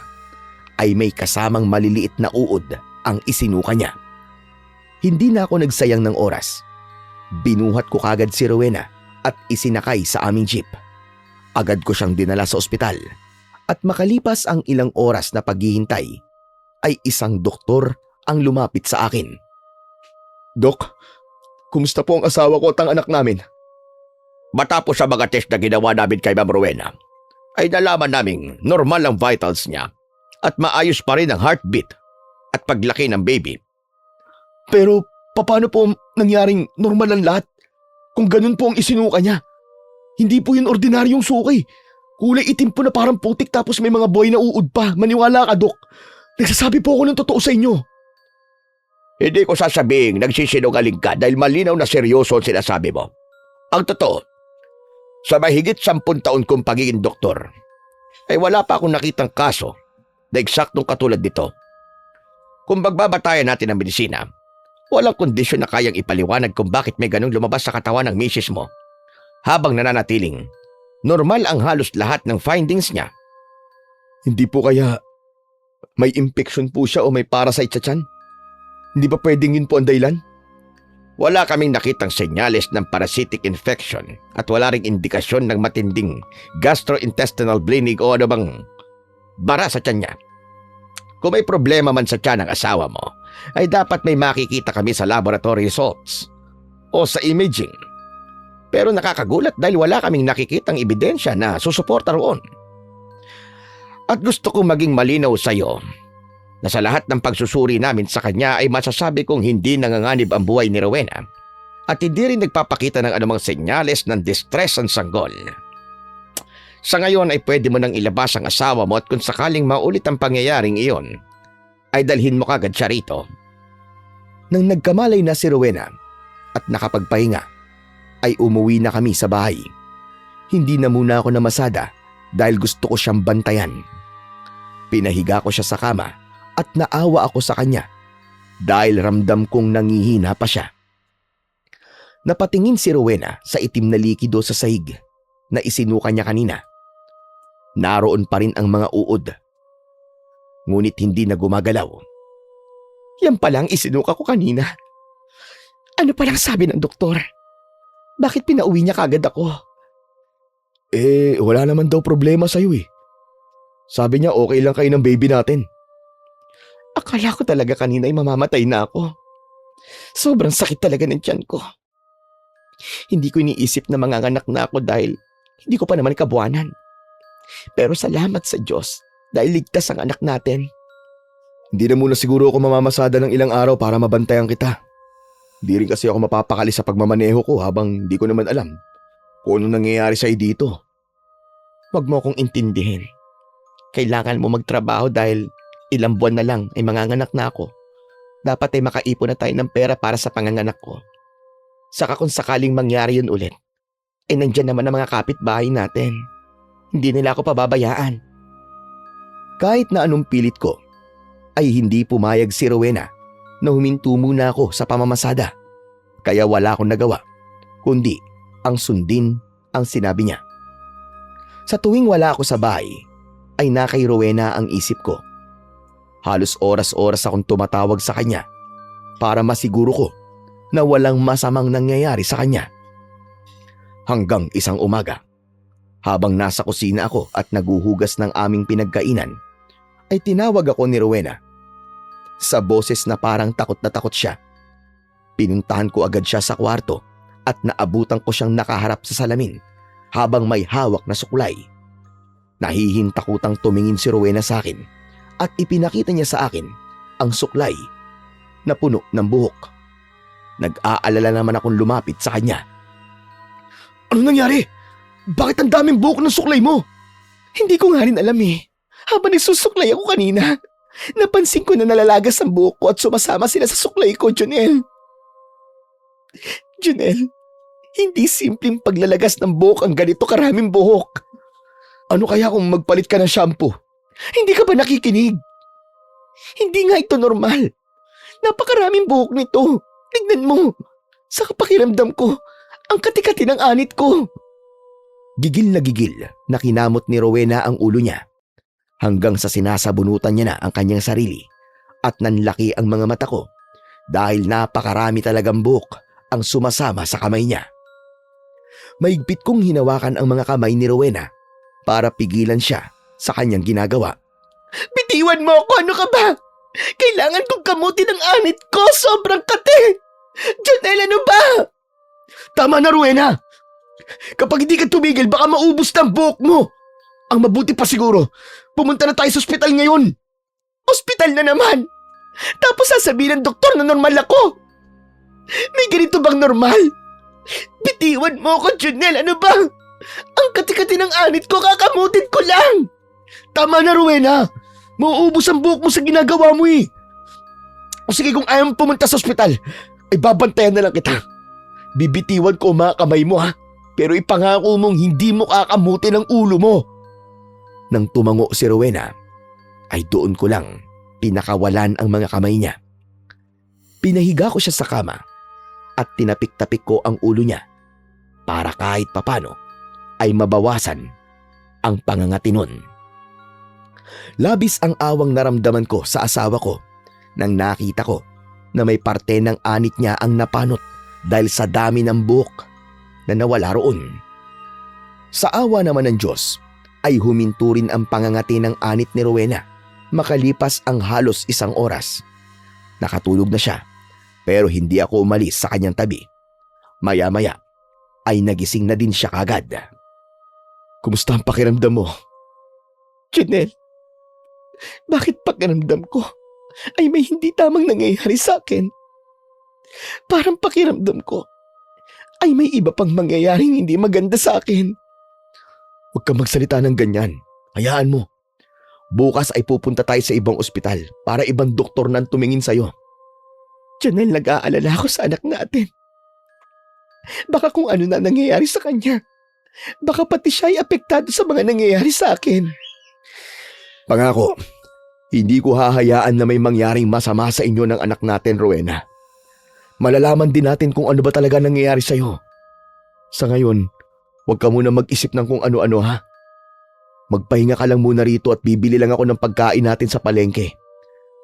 ay may kasamang maliliit na uod ang isinuka niya. Hindi na ako nagsayang ng oras. Binuhat ko kagad si Rowena at isinakay sa aming jeep. Agad ko siyang dinala sa ospital at makalipas ang ilang oras na paghihintay ay isang doktor ang lumapit sa akin. Dok, kumusta po ang asawa ko at ang anak namin? Matapos sa mga test na ginawa namin kay Ma'am Rowena, ay nalaman naming normal ang vitals niya at maayos pa rin ang heartbeat at paglaki ng baby. Pero paano po nangyaring normal ang lahat kung ganun po ang isinuka niya? Hindi po yun ordinaryong suki. Kulay itim po na parang putik tapos may mga buhay na uod pa. Maniwala ka, Dok. Nagsasabi po ako ng totoo sa inyo. Hindi ko sasabing nagsisinungaling ka dahil malinaw na seryoso ang sinasabi mo. Ang totoo, sa mahigit 10 taon kong pagiging doktor, ay wala pa akong nakitang kaso na eksaktong katulad nito. Kung magbabatayan natin ang medisina, walang kondisyon na kayang ipaliwanag kung bakit may ganong lumabas sa katawan ng misis mo habang nananatiling normal ang halos lahat ng findings niya. Hindi po kaya may infection po siya o may parasite sa tiyan? Hindi ba pwedeng yun po ang dahilan? Wala kaming nakitang senyales ng parasitic infection at wala ring indikasyon ng matinding gastrointestinal bleeding o anumang bara sa tiyan niya. Kung may problema man sa tiyan ng asawa mo, ay dapat may makikita kami sa laboratory results o sa imaging. Pero nakakagulat dahil wala kaming nakikitang ebidensya na susuporta roon. At gusto kong maging malinaw sa iyo na sa lahat ng pagsusuri namin sa kanya ay masasabi kong hindi nanganganib ang buhay ni Rowena at hindi rin nagpapakita ng anumang senyales ng distress ang sanggol. Sa ngayon ay pwede mo nang ilabas ang asawa mo at kung sakaling maulit ang pangyayaring iyon, ay dalhin mo kagad siya rito. Nang nagkamalay na si Rowena at nakapagpahinga, ay umuwi na kami sa bahay. Hindi na muna ako namasada dahil gusto ko siyang bantayan. Pinahiga ko siya sa kama at naawa ako sa kanya dahil ramdam kong nangihina pa siya. Napatingin si Rowena sa itim na likido sa sahig na isinuka niya kanina. Naroon pa rin ang mga uod. Ngunit hindi na gumagalaw. Yan palang isinuka ko kanina. Ano palang sabi ng doktor? Bakit pinauwi niya kagad ako? Wala naman daw problema sa'yo eh. Sabi niya okay lang kayo ng baby natin. Akala ko talaga kanina ay mamamatay na ako. Sobrang sakit talaga ng tiyan ko. Hindi ko iniisip na manganganak na ako dahil hindi ko pa naman kabuanan. Pero salamat sa Diyos dahil ligtas ang anak natin. Hindi na muna siguro ako mamamasada ng ilang araw para mabantayan kita. Hindi rin kasi ako mapapakali sa pagmamaneho ko habang di ko naman alam kung ano nangyayari sa'yo dito. Huwag mo akong intindihin. Kailangan mo magtrabaho dahil ilang buwan na lang ay manganganak na ako. Dapat ay makaipon na tayo ng pera para sa panganganak ko. Saka kung sakaling mangyari yun ulit, ay nandyan naman ang mga kapitbahay natin. Hindi nila ako pababayaan. Kahit na anong pilit ko, ay hindi pumayag si Rowena na huminto muna ako sa pamamasada. Kaya wala akong nagawa, kundi ang sundin ang sinabi niya. Sa tuwing wala ako sa bahay, ay na kay Rowena ang isip ko. Halos oras-oras akong tumatawag sa kanya para masiguro ko na walang masamang nangyayari sa kanya. Hanggang isang umaga, habang nasa kusina ako at naguhugas ng aming pinagkainan, ay tinawag ako ni Rowena. Sa boses na parang takot na takot siya. Pinuntahan ko agad siya sa kwarto at naabutan ko siyang nakaharap sa salamin habang may hawak na suklay. Nahihintakutang tumingin si Rowena sa akin at ipinakita niya sa akin ang suklay na puno ng buhok. Nag-aalala naman akong lumapit sa kanya. Ano nangyari? Bakit ang daming buhok ng suklay mo? Hindi ko nga rin alam eh. Habang nagsusuklay ako kanina, napansin ko na nalalagas ang buhok ko at sumasama sila sa suklay ko, Jonel. Jonel, hindi simpleng paglalagas ng buhok ang ganito karaming buhok. Ano kaya kung magpalit ka ng shampoo? Hindi ka ba nakikinig? Hindi nga ito normal. Napakaraming buhok nito. Tignan mo. Sa pakiramdam ko, ang kati-kati ng anit ko. Gigil na kinamot ni Rowena ang ulo niya hanggang sa sinasabunutan niya na ang kanyang sarili at nanlaki ang mga mata ko dahil napakarami talagang buhok ang sumasama sa kamay niya. Mahigpit kong hinawakan ang mga kamay ni Rowena para pigilan siya sa kanyang ginagawa. Bitiwan mo ako, ano ka ba? Kailangan kong kamutin ang anit ko, sobrang kati. Jonel, ano ba? Tama na, Rowena. Kapag hindi ka tumigil, baka maubos na ang buhok mo. Ang mabuti pa siguro, pumunta na tayo sa ospital ngayon. Ospital na naman. Tapos sasabihin ng doktor na normal ako. May ganito bang normal? Bitiwan mo ako, Jonel, ano ba? Ang kati-kati ng anit ko, kakamutin ko lang. Tama na, Rowena. Mauubos ang buhok mo sa ginagawa mo eh. O sige, kung ayaw mo pumunta sa ospital, ay babantayan na lang kita. Bibitiwan ko ang mga kamay mo ha. Pero ipangako mong hindi mo kakamutin ang ulo mo. Nang tumango si Rowena, ay doon ko lang pinakawalan ang mga kamay niya. Pinahiga ko siya sa kama at tinapik-tapik ko ang ulo niya para kahit papano ay mabawasan ang pangangati nun. Labis ang awang naramdaman ko sa asawa ko nang nakita ko na may parte ng anit niya ang napanot dahil sa dami ng buhok na nawala roon. Sa awa naman ng Diyos ay huminto rin ang pangangati ng anit ni Rowena makalipas ang halos 1 oras. Nakatulog na siya pero hindi ako umalis sa kanyang tabi. Maya-maya ay nagising na din siya kagad. Kumusta ang pakiramdam mo? Jonel, bakit pakiramdam ko ay may hindi tamang nangyayari sa akin? Parang pakiramdam ko ay may iba pang mangyayaring hindi maganda sa akin. Huwag kang magsalita ng ganyan. Hayaan mo. Bukas ay pupunta tayo sa ibang ospital para ibang doktor na tumingin sa'yo. Jonel, nag-aalala ako sa anak natin. Baka kung ano na nangyayari sa kanya Baka pati siya ay apektado sa mga nangyayari sa akin. Pangako, hindi ko hahayaan na may mangyaring masama sa inyo ng anak natin, Rowena. Malalaman din natin kung ano ba talaga nangyayari sa'yo. Sa ngayon, huwag ka muna mag-isip ng kung ano-ano ha. Magpahinga ka lang muna rito at bibili lang ako ng pagkain natin sa palengke.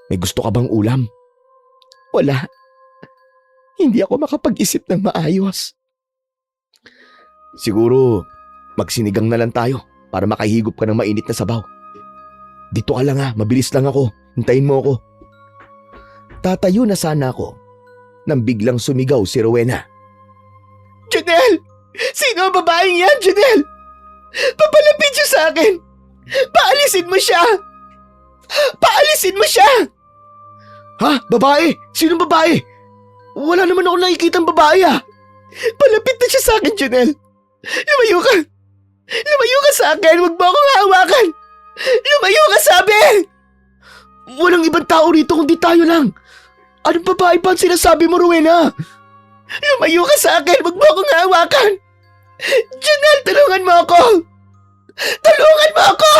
May gusto ka bang ulam? Wala. Hindi ako makapag-isip ng maayos. Siguro, magsinigang na lang tayo para makahigop ka ng mainit na sabaw. Dito ka lang ha, mabilis lang ako. Hintayin mo ako. Tatayo na sana ako nang biglang sumigaw si Rowena. Janelle! Sino ang babaeng yan, Janelle? Papalapit siya sa akin! Paalisin mo siya! Paalisin mo siya! Ha? Babae? Sinong babae? Wala naman ako nakikitang babae ah. Palapit na siya sa akin, Janelle! Lumayo ka! Lumayo ka sa akin! Huwag mo akong hawakan! Lumayo ka, sabi! Walang ibang tao rito kundi tayo lang. Anong babae pa ang sinasabi mo, Rowena? Lumayo ka sa akin! Huwag mo akong hawakan! Janelle, tulungan mo ako! Tulungan mo ako!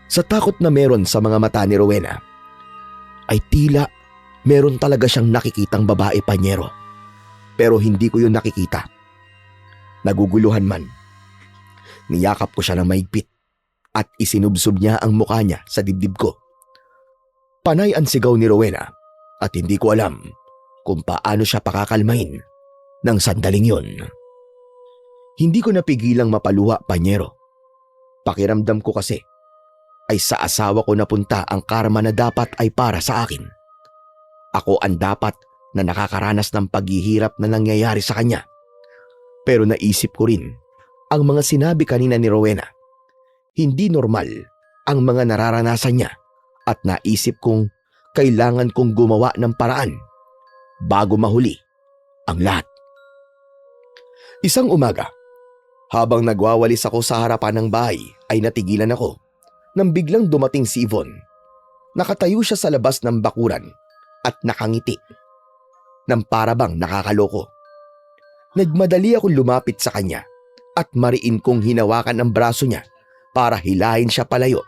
Sa takot na meron sa mga mata ni Rowena, ay tila meron talaga siyang nakikitang babae, Panyero. Pero hindi ko yun nakikita. Naguguluhan man. Niyakap ko siya ng mahigpit at isinubsob niya ang mukha niya sa dibdib ko. Panay ang sigaw ni Rowena at hindi ko alam kung paano siya pakakalmahin ng sandaling yun. Hindi ko napigilang mapaluha, Panyero. Pakiramdam ko kasi ay sa asawa ko napunta ang karma na dapat ay para sa akin. Ako ang dapat na nakakaranas ng paghihirap na nangyayari sa kanya. Pero naisip ko rin ang mga sinabi kanina ni Rowena. Hindi normal ang mga nararanasan niya at naisip kong kailangan kong gumawa ng paraan bago mahuli ang lahat. Isang umaga, habang nagwawalis ako sa harapan ng bahay ay natigilan ako nang biglang dumating si Yvonne. Nakatayo siya sa labas ng bakuran at nakangiti nang parabang nakakaloko. Nagmadali akong lumapit sa kanya at mariin kong hinawakan ang braso niya para hilahin siya palayo,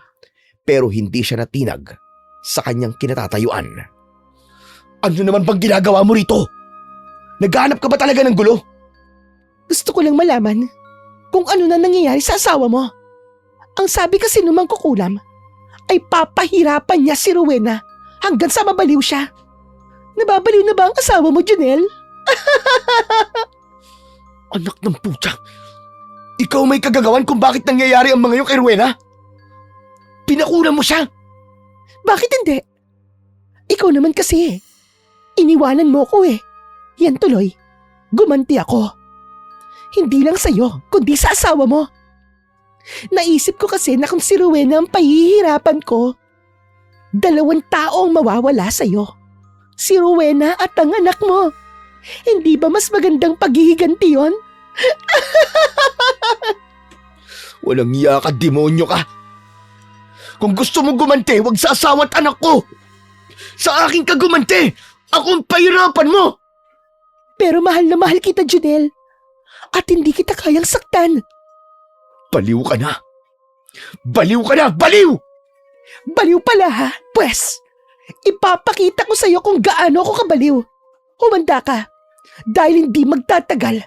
pero hindi siya natinag sa kanyang kinatatayuan. Ano naman bang ginagawa mo rito? Naghahanap ka ba talaga ng gulo? Gusto ko lang malaman kung ano na nangyayari sa asawa mo. Ang sabi kasi nung mangkukulam ay papahirapan niya si Rowena hanggang sa mabaliw siya. Nababaliw na ba ang asawa mo, Janelle? Anak ng puta! Ikaw may kagagawan kung bakit nangyayari ang mga yung kay Rowena? Pinakulam mo siya! Bakit hindi? Ikaw naman kasi iniwanan mo ko eh. Yan tuloy, gumanti ako. Hindi lang sa'yo, kundi sa asawa mo. Naisip ko kasi na kung si Rowena ang pahihirapan ko, 2 tao ang mawawala sa'yo. Si Rowena at ang anak mo. Hindi ba mas magandang paghihiganti yun? Walang iya ka, demonyo ka! Kung gusto mong gumanti, wag sa asawa at anak ko! Sa akin ka gumanti! Ako ang pahirapan mo! Pero mahal na mahal kita, Janelle. At hindi kita kayang saktan. Baliw ka na! Baliw ka na! Baliw! Baliw pala ha? Pwes, ipapakita ko sa'yo kung gaano ako kabaliw. Humanda ka. Dahil hindi magtatagal,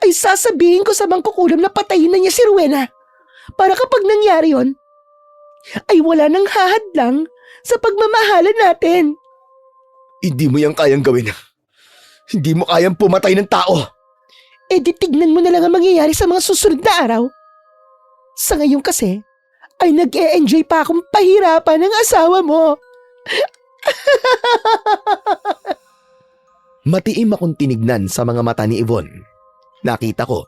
ay sasabihin ko sa mangkukulam na patayin na niya si Rowena. Para kapag nangyari yon, ay wala nang hahadlang sa pagmamahalan natin. Hindi mo yan kayang gawin. Hindi mo kayang pumatay ng tao. E di tignan mo na lang ang mangyayari sa mga susunod na araw. Sa ngayon kasi, ay nag-e-enjoy pa akong pahirapan ng asawa mo. Matiim akong tinignan sa mga mata ni Yvonne. Nakita ko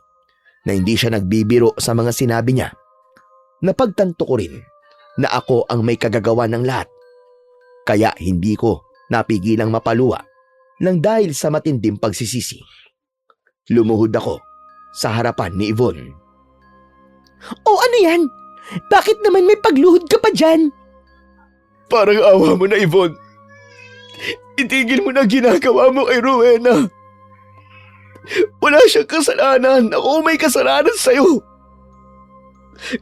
na hindi siya nagbibiro sa mga sinabi niya. Napagtanto ko rin na ako ang may kagagawa ng lahat. Kaya hindi ko napigilang mapaluwa nang dahil sa matinding pagsisisi. Lumuhod ako sa harapan ni Yvonne. O ano yan? Bakit naman may pagluhod ka pa dyan? Parang awa mo na, Yvonne. Itigil mo na ginagawa mo kay Rowena. Wala siyang kasalanan. Ako may kasalanan sa'yo.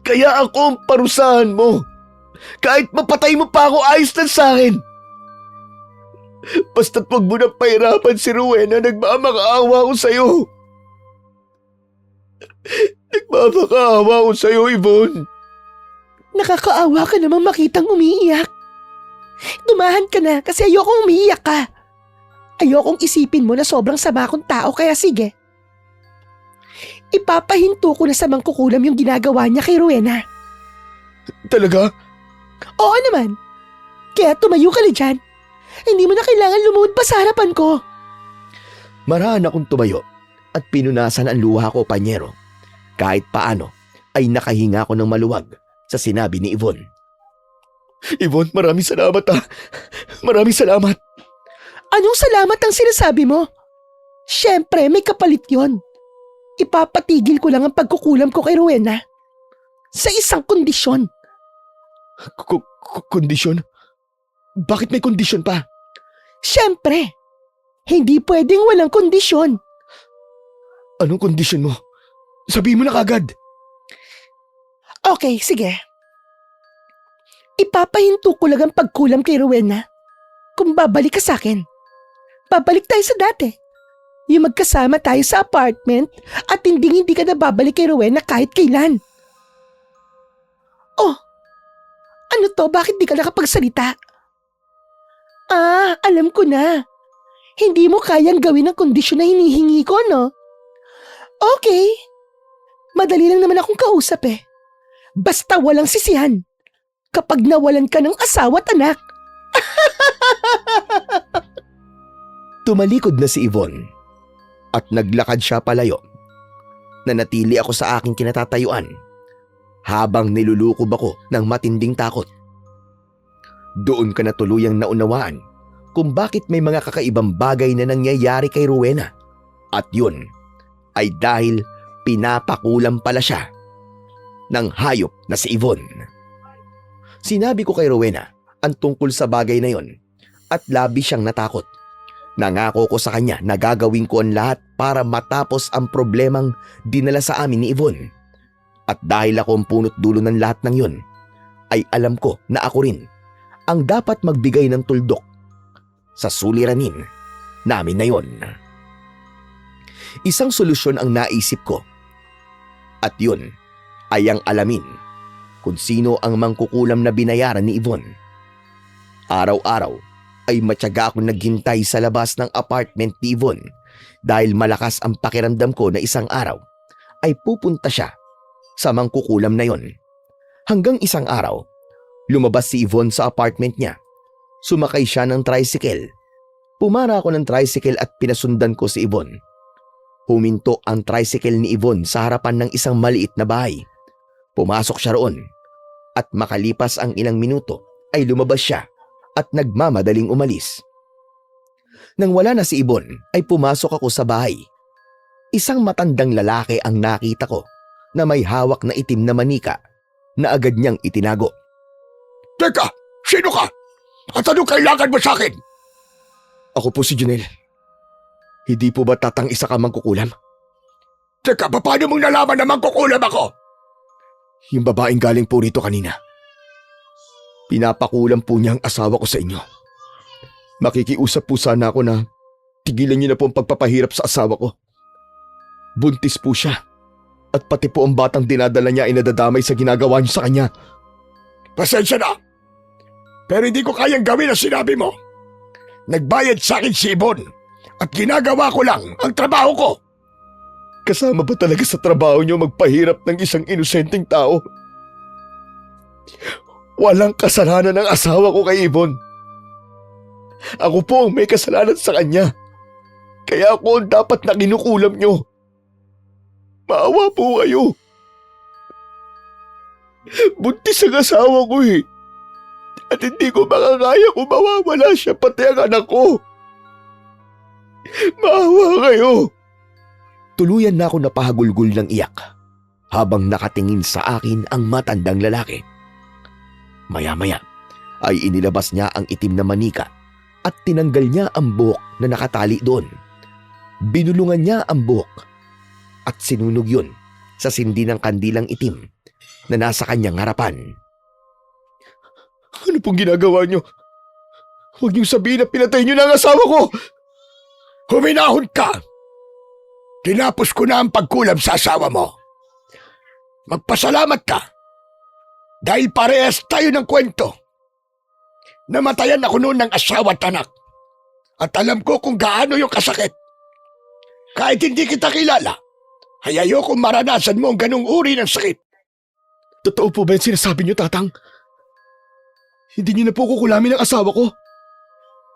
Kaya ako ang parusahan mo. Kahit mapatay mo pa ako, ayos lang sa'kin. Basta't wag mo na pahirapan si Rowena, nagmamakaawa ko sa'yo. Nagmamakaawa ko sa'yo, Yvonne. Nakakaawa ka naman makitang umiiyak. Dumahan ka na kasi ayokong umiiyak ka. Ayokong isipin mo na sobrang sama kong tao kaya sige. Ipapahinto ko na sa mangkukulam yung ginagawa niya kay Rowena. Talaga? Oo naman. Kaya tumayo ka na dyan. Hindi mo na kailangan lumuhod pa sa harapan ko. Marahan akong tumayo at pinunasan ang luha ko, panyero. Kahit paano ay nakahinga ko ng maluwag sa sinabi ni Yvonne. Yvonne, maraming salamat ha. Maraming salamat. Anong salamat ang sinasabi mo? Siyempre, may kapalit yon. Ipapatigil ko lang ang pagkukulam ko kay Rowena. Sa isang kondisyon. Kondisyon? Bakit may kondisyon pa? Siyempre, hindi pwedeng walang kondisyon. Anong kondisyon mo? Sabihin mo na kagad. Okay, sige. Ipapahinto ko lang ang pagkulam kay Rowena. Kung babalik ka sa akin, babalik tayo sa dati. Yung magkasama tayo sa apartment at hindi ka na babalik kay Rowena kahit kailan. Oh, ano to? Bakit di ka nakapagsalita? Alam ko na. Hindi mo kayang gawin ang kondisyon na hinihingi ko, no? Okay. Madali lang naman akong kausap eh. Basta walang sisihan. Kapag nawalan ka ng asawa at anak. Tumalikod na si Yvonne at naglakad siya palayo. Nanatili ako sa aking kinatatayuan habang nilulukob ako ng matinding takot. Doon ka na tuluyang naunawaan kung bakit may mga kakaibang bagay na nangyayari kay Rowena. At yun ay dahil pinapakulam pala siya ng hayop na si Yvonne. Sinabi ko kay Rowena ang tungkol sa bagay na yon at labis siyang natakot. Nangako ko sa kanya na gagawin ko ang lahat para matapos ang problemang dinala sa amin ni Yvonne. At dahil ako ang punot dulo ng lahat ng yon, ay alam ko na ako rin ang dapat magbigay ng tuldok sa suliranin namin na yon. Isang solusyon ang naisip ko at yun ay ang alamin kung sino ang mangkukulam na binayaran ni Yvonne. Araw-araw ay matyaga akong naghintay sa labas ng apartment ni Yvonne dahil malakas ang pakiramdam ko na isang araw ay pupunta siya sa mangkukulam na yon. Hanggang isang araw, lumabas si Yvonne sa apartment niya. Sumakay siya ng tricycle. Pumara ako ng tricycle at pinasundan ko si Yvonne. Huminto ang tricycle ni Yvonne sa harapan ng isang maliit na bahay. Pumasok siya roon at makalipas ang ilang minuto ay lumabas siya at nagmamadaling umalis. Nang wala na si Yvonne ay pumasok ako sa bahay. Isang matandang lalaki ang nakita ko na may hawak na itim na manika na agad niyang itinago. Teka, sino ka? At anong kailangan mo sa akin? Ako po si Junel. Hindi po ba tatang isa ka mangkukulam? Teka, paano mong nalaman na mangkukulam ako? Yung babaeng galing po rito kanina. Pinapakulam po niya ang asawa ko sa inyo. Makikiusap po sana ako na tigilan niyo na po ang pagpapahirap sa asawa ko. Buntis po siya at pati po ang batang dinadala niya ay nadadamay sa ginagawa niyo sa kanya. Pasensya na. Pero hindi ko kayang gawin ang sinabi mo. Nagbayad sa akin si Yvonne at ginagawa ko lang ang trabaho ko. Kasama ba talaga sa trabaho niyo magpahirap ng isang inosenteng tao? Walang kasalanan ng asawa ko kay Yvonne. Ako po ang may kasalanan sa kanya. Kaya ako ang dapat na kinukulam niyo. Maawa po kayo. Buntis ang asawa ko eh. At hindi ko makakaya kung mawawala siya pati ang anak ko. Maawa kayo. Tuluyan na ako napahagulgul ng iyak habang nakatingin sa akin ang matandang lalaki. Maya-maya ay inilabas niya ang itim na manika at tinanggal niya ang buhok na nakatali doon. Binulungan niya ang buhok at sinunog yun sa sindi ng kandilang itim na nasa kanyang harapan. Ano pong ginagawa niyo? Huwag niyong sabihin na pinatay niyo na ang asawa ko! Huminahon ka! Tinapos ko na ang pagkulam sa asawa mo. Magpasalamat ka dahil parehas tayo ng kwento. Namatayan ako noon ng asawa at anak at alam ko kung gaano yung kasakit. Kahit hindi kita kilala, ay ayokong maranasan mo ang ganung uri ng sakit. Totoo po ba yung sinasabi niyo, Tatang? Hindi niyo na po kukulamin ang asawa ko?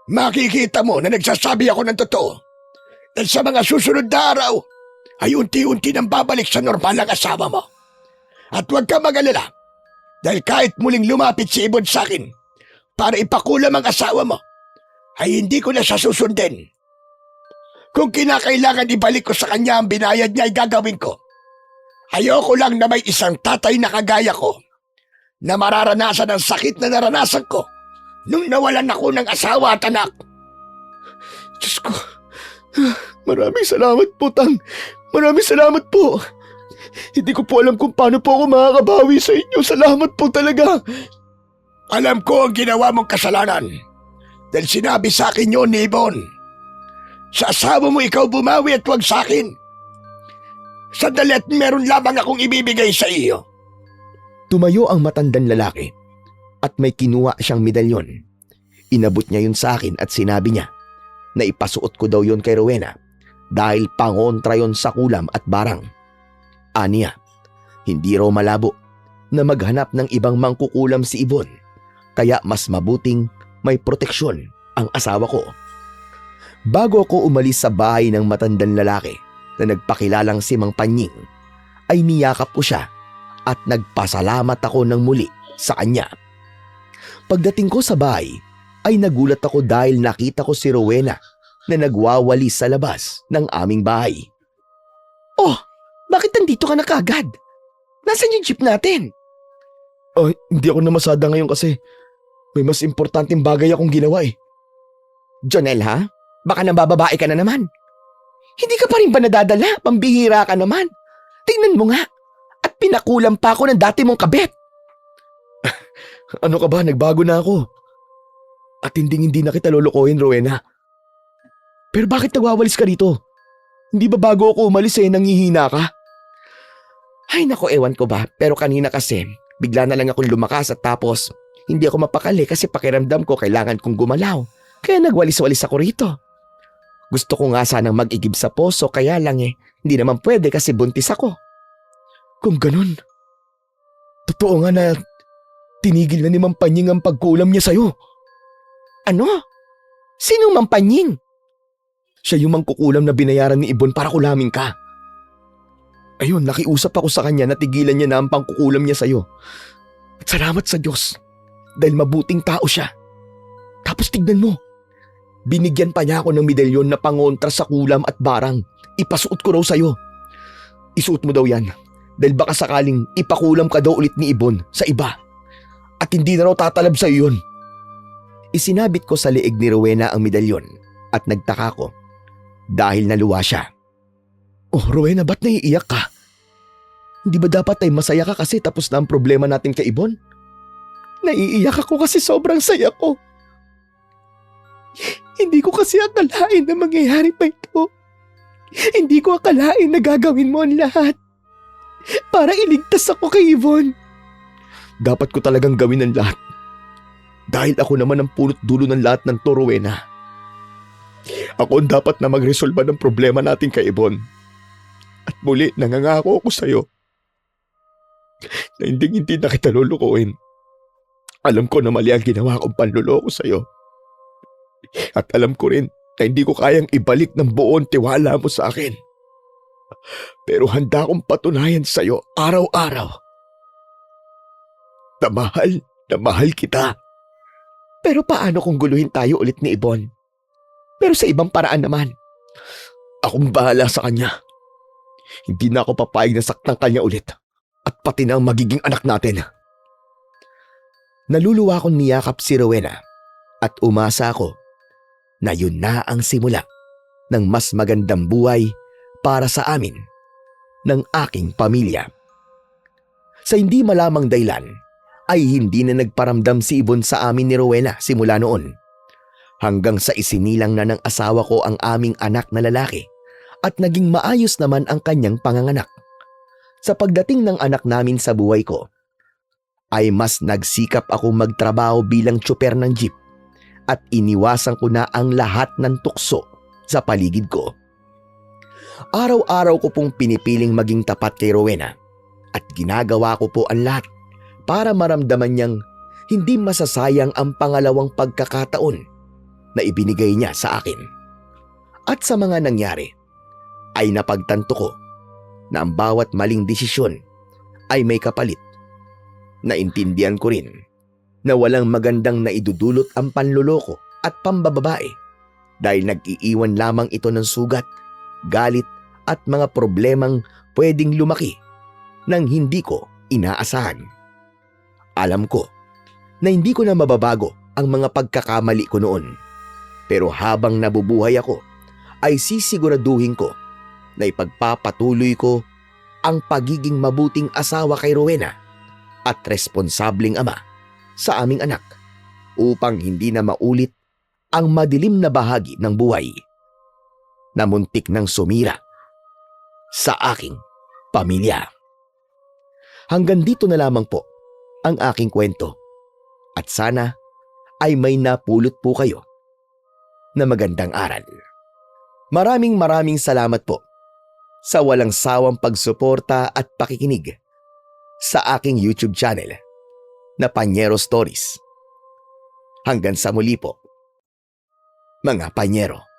Makikita mo na nagsasabi ako ng totoo. Dahil sa mga susunod na araw, ay unti-unti nang babalik sa normal ang asawa mo. At huwag ka mag-alala, dahil kahit muling lumapit si Ibon sa akin para ipakulam ang asawa mo, ay hindi ko na siya susundin. Kung kinakailangan ibalik ko sa kanya ang binayad niya ay gagawin ko. Ayoko lang na may isang tatay na kagaya ko na mararanasan ang sakit na naranasan ko nung nawalan ako ng asawa at anak. Diyos ko, maraming salamat po, Tang. Maraming salamat po. Hindi ko po alam kung paano po ako makakabawi sa inyo. Salamat po talaga. Alam ko ang ginawa mong kasalanan dahil sinabi sa akin yun ni Ibon. Sa asawa mo ikaw bumawi at huwag sa akin. Sandali at meron lamang akong ibibigay sa iyo. Tumayo ang matandang lalaki at may kinuha siyang medalyon. Inabot niya yun sa akin at sinabi niya na ipasuot ko daw yun kay Rowena dahil pangontra yun sa kulam at barang. Aniya, hindi raw malabo na maghanap ng ibang mangkukulam si Ibon, kaya mas mabuting may proteksyon ang asawa ko. Bago ako umalis sa bahay ng matandang lalaki na nagpakilalang si Mang Panying, ay niyakap ko siya at nagpasalamat ako ng muli sa kanya. Pagdating ko sa bahay, ay nagulat ako dahil nakita ko si Rowena na nagwawali sa labas ng aming bahay. Oh, bakit nandito ka na kagad? Nasaan yung jeep natin? Hindi ako namasada ngayon kasi may mas importanteng bagay akong ginawa eh. Jonel ha? Baka nabababae ka na naman. Hindi ka pa rin ba nadadala? Pambihira ka naman. Tingnan mo nga. At pinakulam pa ako ng dati mong kabet. Ano ka ba? Nagbago na ako. At hindi na kita lolokohin, Rowena. Pero bakit nagwawalis ka rito? Hindi ba bago ako umalis nanghihina ka? Ay nako, ewan ko ba. Pero kanina kasi, bigla na lang akong lumakas at tapos hindi ako mapakali kasi pakiramdam ko kailangan kong gumalaw. Kaya nagwalis-walis ako rito. Gusto ko nga sanang mag-igib sa poso kaya lang hindi naman pwede kasi buntis ako. Kung ganun, totoo nga na tinigil na ni Mang Panying ang pagkulam niya sa'yo. Ano? Sinong Mampanying? Siya yung mangkukulam na binayaran ni Ibon para kulamin ka. Ayun, nakiusap ako sa kanya na tigilan niya na ang pangkukulam niya sa'yo. At salamat sa Diyos dahil mabuting tao siya. Tapos tignan mo, binigyan pa niya ako ng medalyon na pangontra sa kulam at barang. Ipasuot ko raw sa'yo. Isuot mo daw yan dahil baka sakaling ipakulam ka daw ulit ni Ibon sa iba. At hindi na raw tatalab sa'yo yun. Isinabit ko sa liig ni Rowena ang medalyon at nagtaka ko dahil naluwa siya. Oh, Rowena, ba't naiiyak ka? Hindi ba dapat ay masaya ka kasi tapos na ang problema natin kay Ibon? Naiiyak ako kasi sobrang saya ko. Hindi ko kasi akalain na mangyayari pa ito. Hindi ko akalain na gagawin mo ang lahat para iligtas ako kay Yvonne. Dapat ko talagang gawin ang lahat. Dahil ako naman ang punot dulo ng lahat ng to, Rowena. Ako ang dapat na magresolba ng problema natin kay Ibon. At muli, nangangako ako sa'yo na hindi na kita lulukuin. Alam ko na mali ang ginawa kong panluloko sa'yo. At alam ko rin na hindi ko kayang ibalik ng buo ang tiwala mo sa akin. Pero handa akong patunayan sa'yo araw-araw na mahal kita. Pero paano kung guluhin tayo ulit ni Ibon? Pero sa ibang paraan naman. Akong bahala sa kanya. Hindi na ako papayag na saktan kanya ulit. At pati na ang magiging anak natin. Naluluwa akong niyakap si Rowena at umasa ako na yun na ang simula ng mas magandang buhay para sa amin ng aking pamilya. Sa hindi malamang dahilan ay hindi na nagparamdam si Ibon sa amin ni Rowena simula noon, hanggang sa isinilang na ng asawa ko ang aming anak na lalaki at naging maayos naman ang kanyang panganganak. Sa pagdating ng anak namin sa buhay ko, ay mas nagsikap ako magtrabaho bilang tsuper ng jeep at iniwasan ko na ang lahat ng tukso sa paligid ko. Araw-araw ko pong pinipiling maging tapat kay Rowena at ginagawa ko po ang lahat para maramdaman niyang hindi masasayang ang pangalawang pagkakataon na ibinigay niya sa akin. At sa mga nangyari, ay napagtanto ko na ang bawat maling desisyon ay may kapalit. Naintindihan ko rin na walang magandang naidudulot ang panloloko at pambababae dahil nag-iiwan lamang ito ng sugat, galit at mga problemang pwedeng lumaki nang hindi ko inaasahan. Alam ko na hindi ko na mababago ang mga pagkakamali ko noon, pero habang nabubuhay ako ay sisiguraduhin ko na ipagpapatuloy ko ang pagiging mabuting asawa kay Rowena at responsableng ama sa aming anak upang hindi na maulit ang madilim na bahagi ng buhay na muntik nang sumira sa aking pamilya. Hanggang dito na lamang po ang aking kwento at sana ay may napulot po kayo na magandang aral. Maraming salamat po sa walang sawang pagsuporta at pakikinig sa aking YouTube channel na Panyero Stories. Hanggang sa muli po, mga Panyero.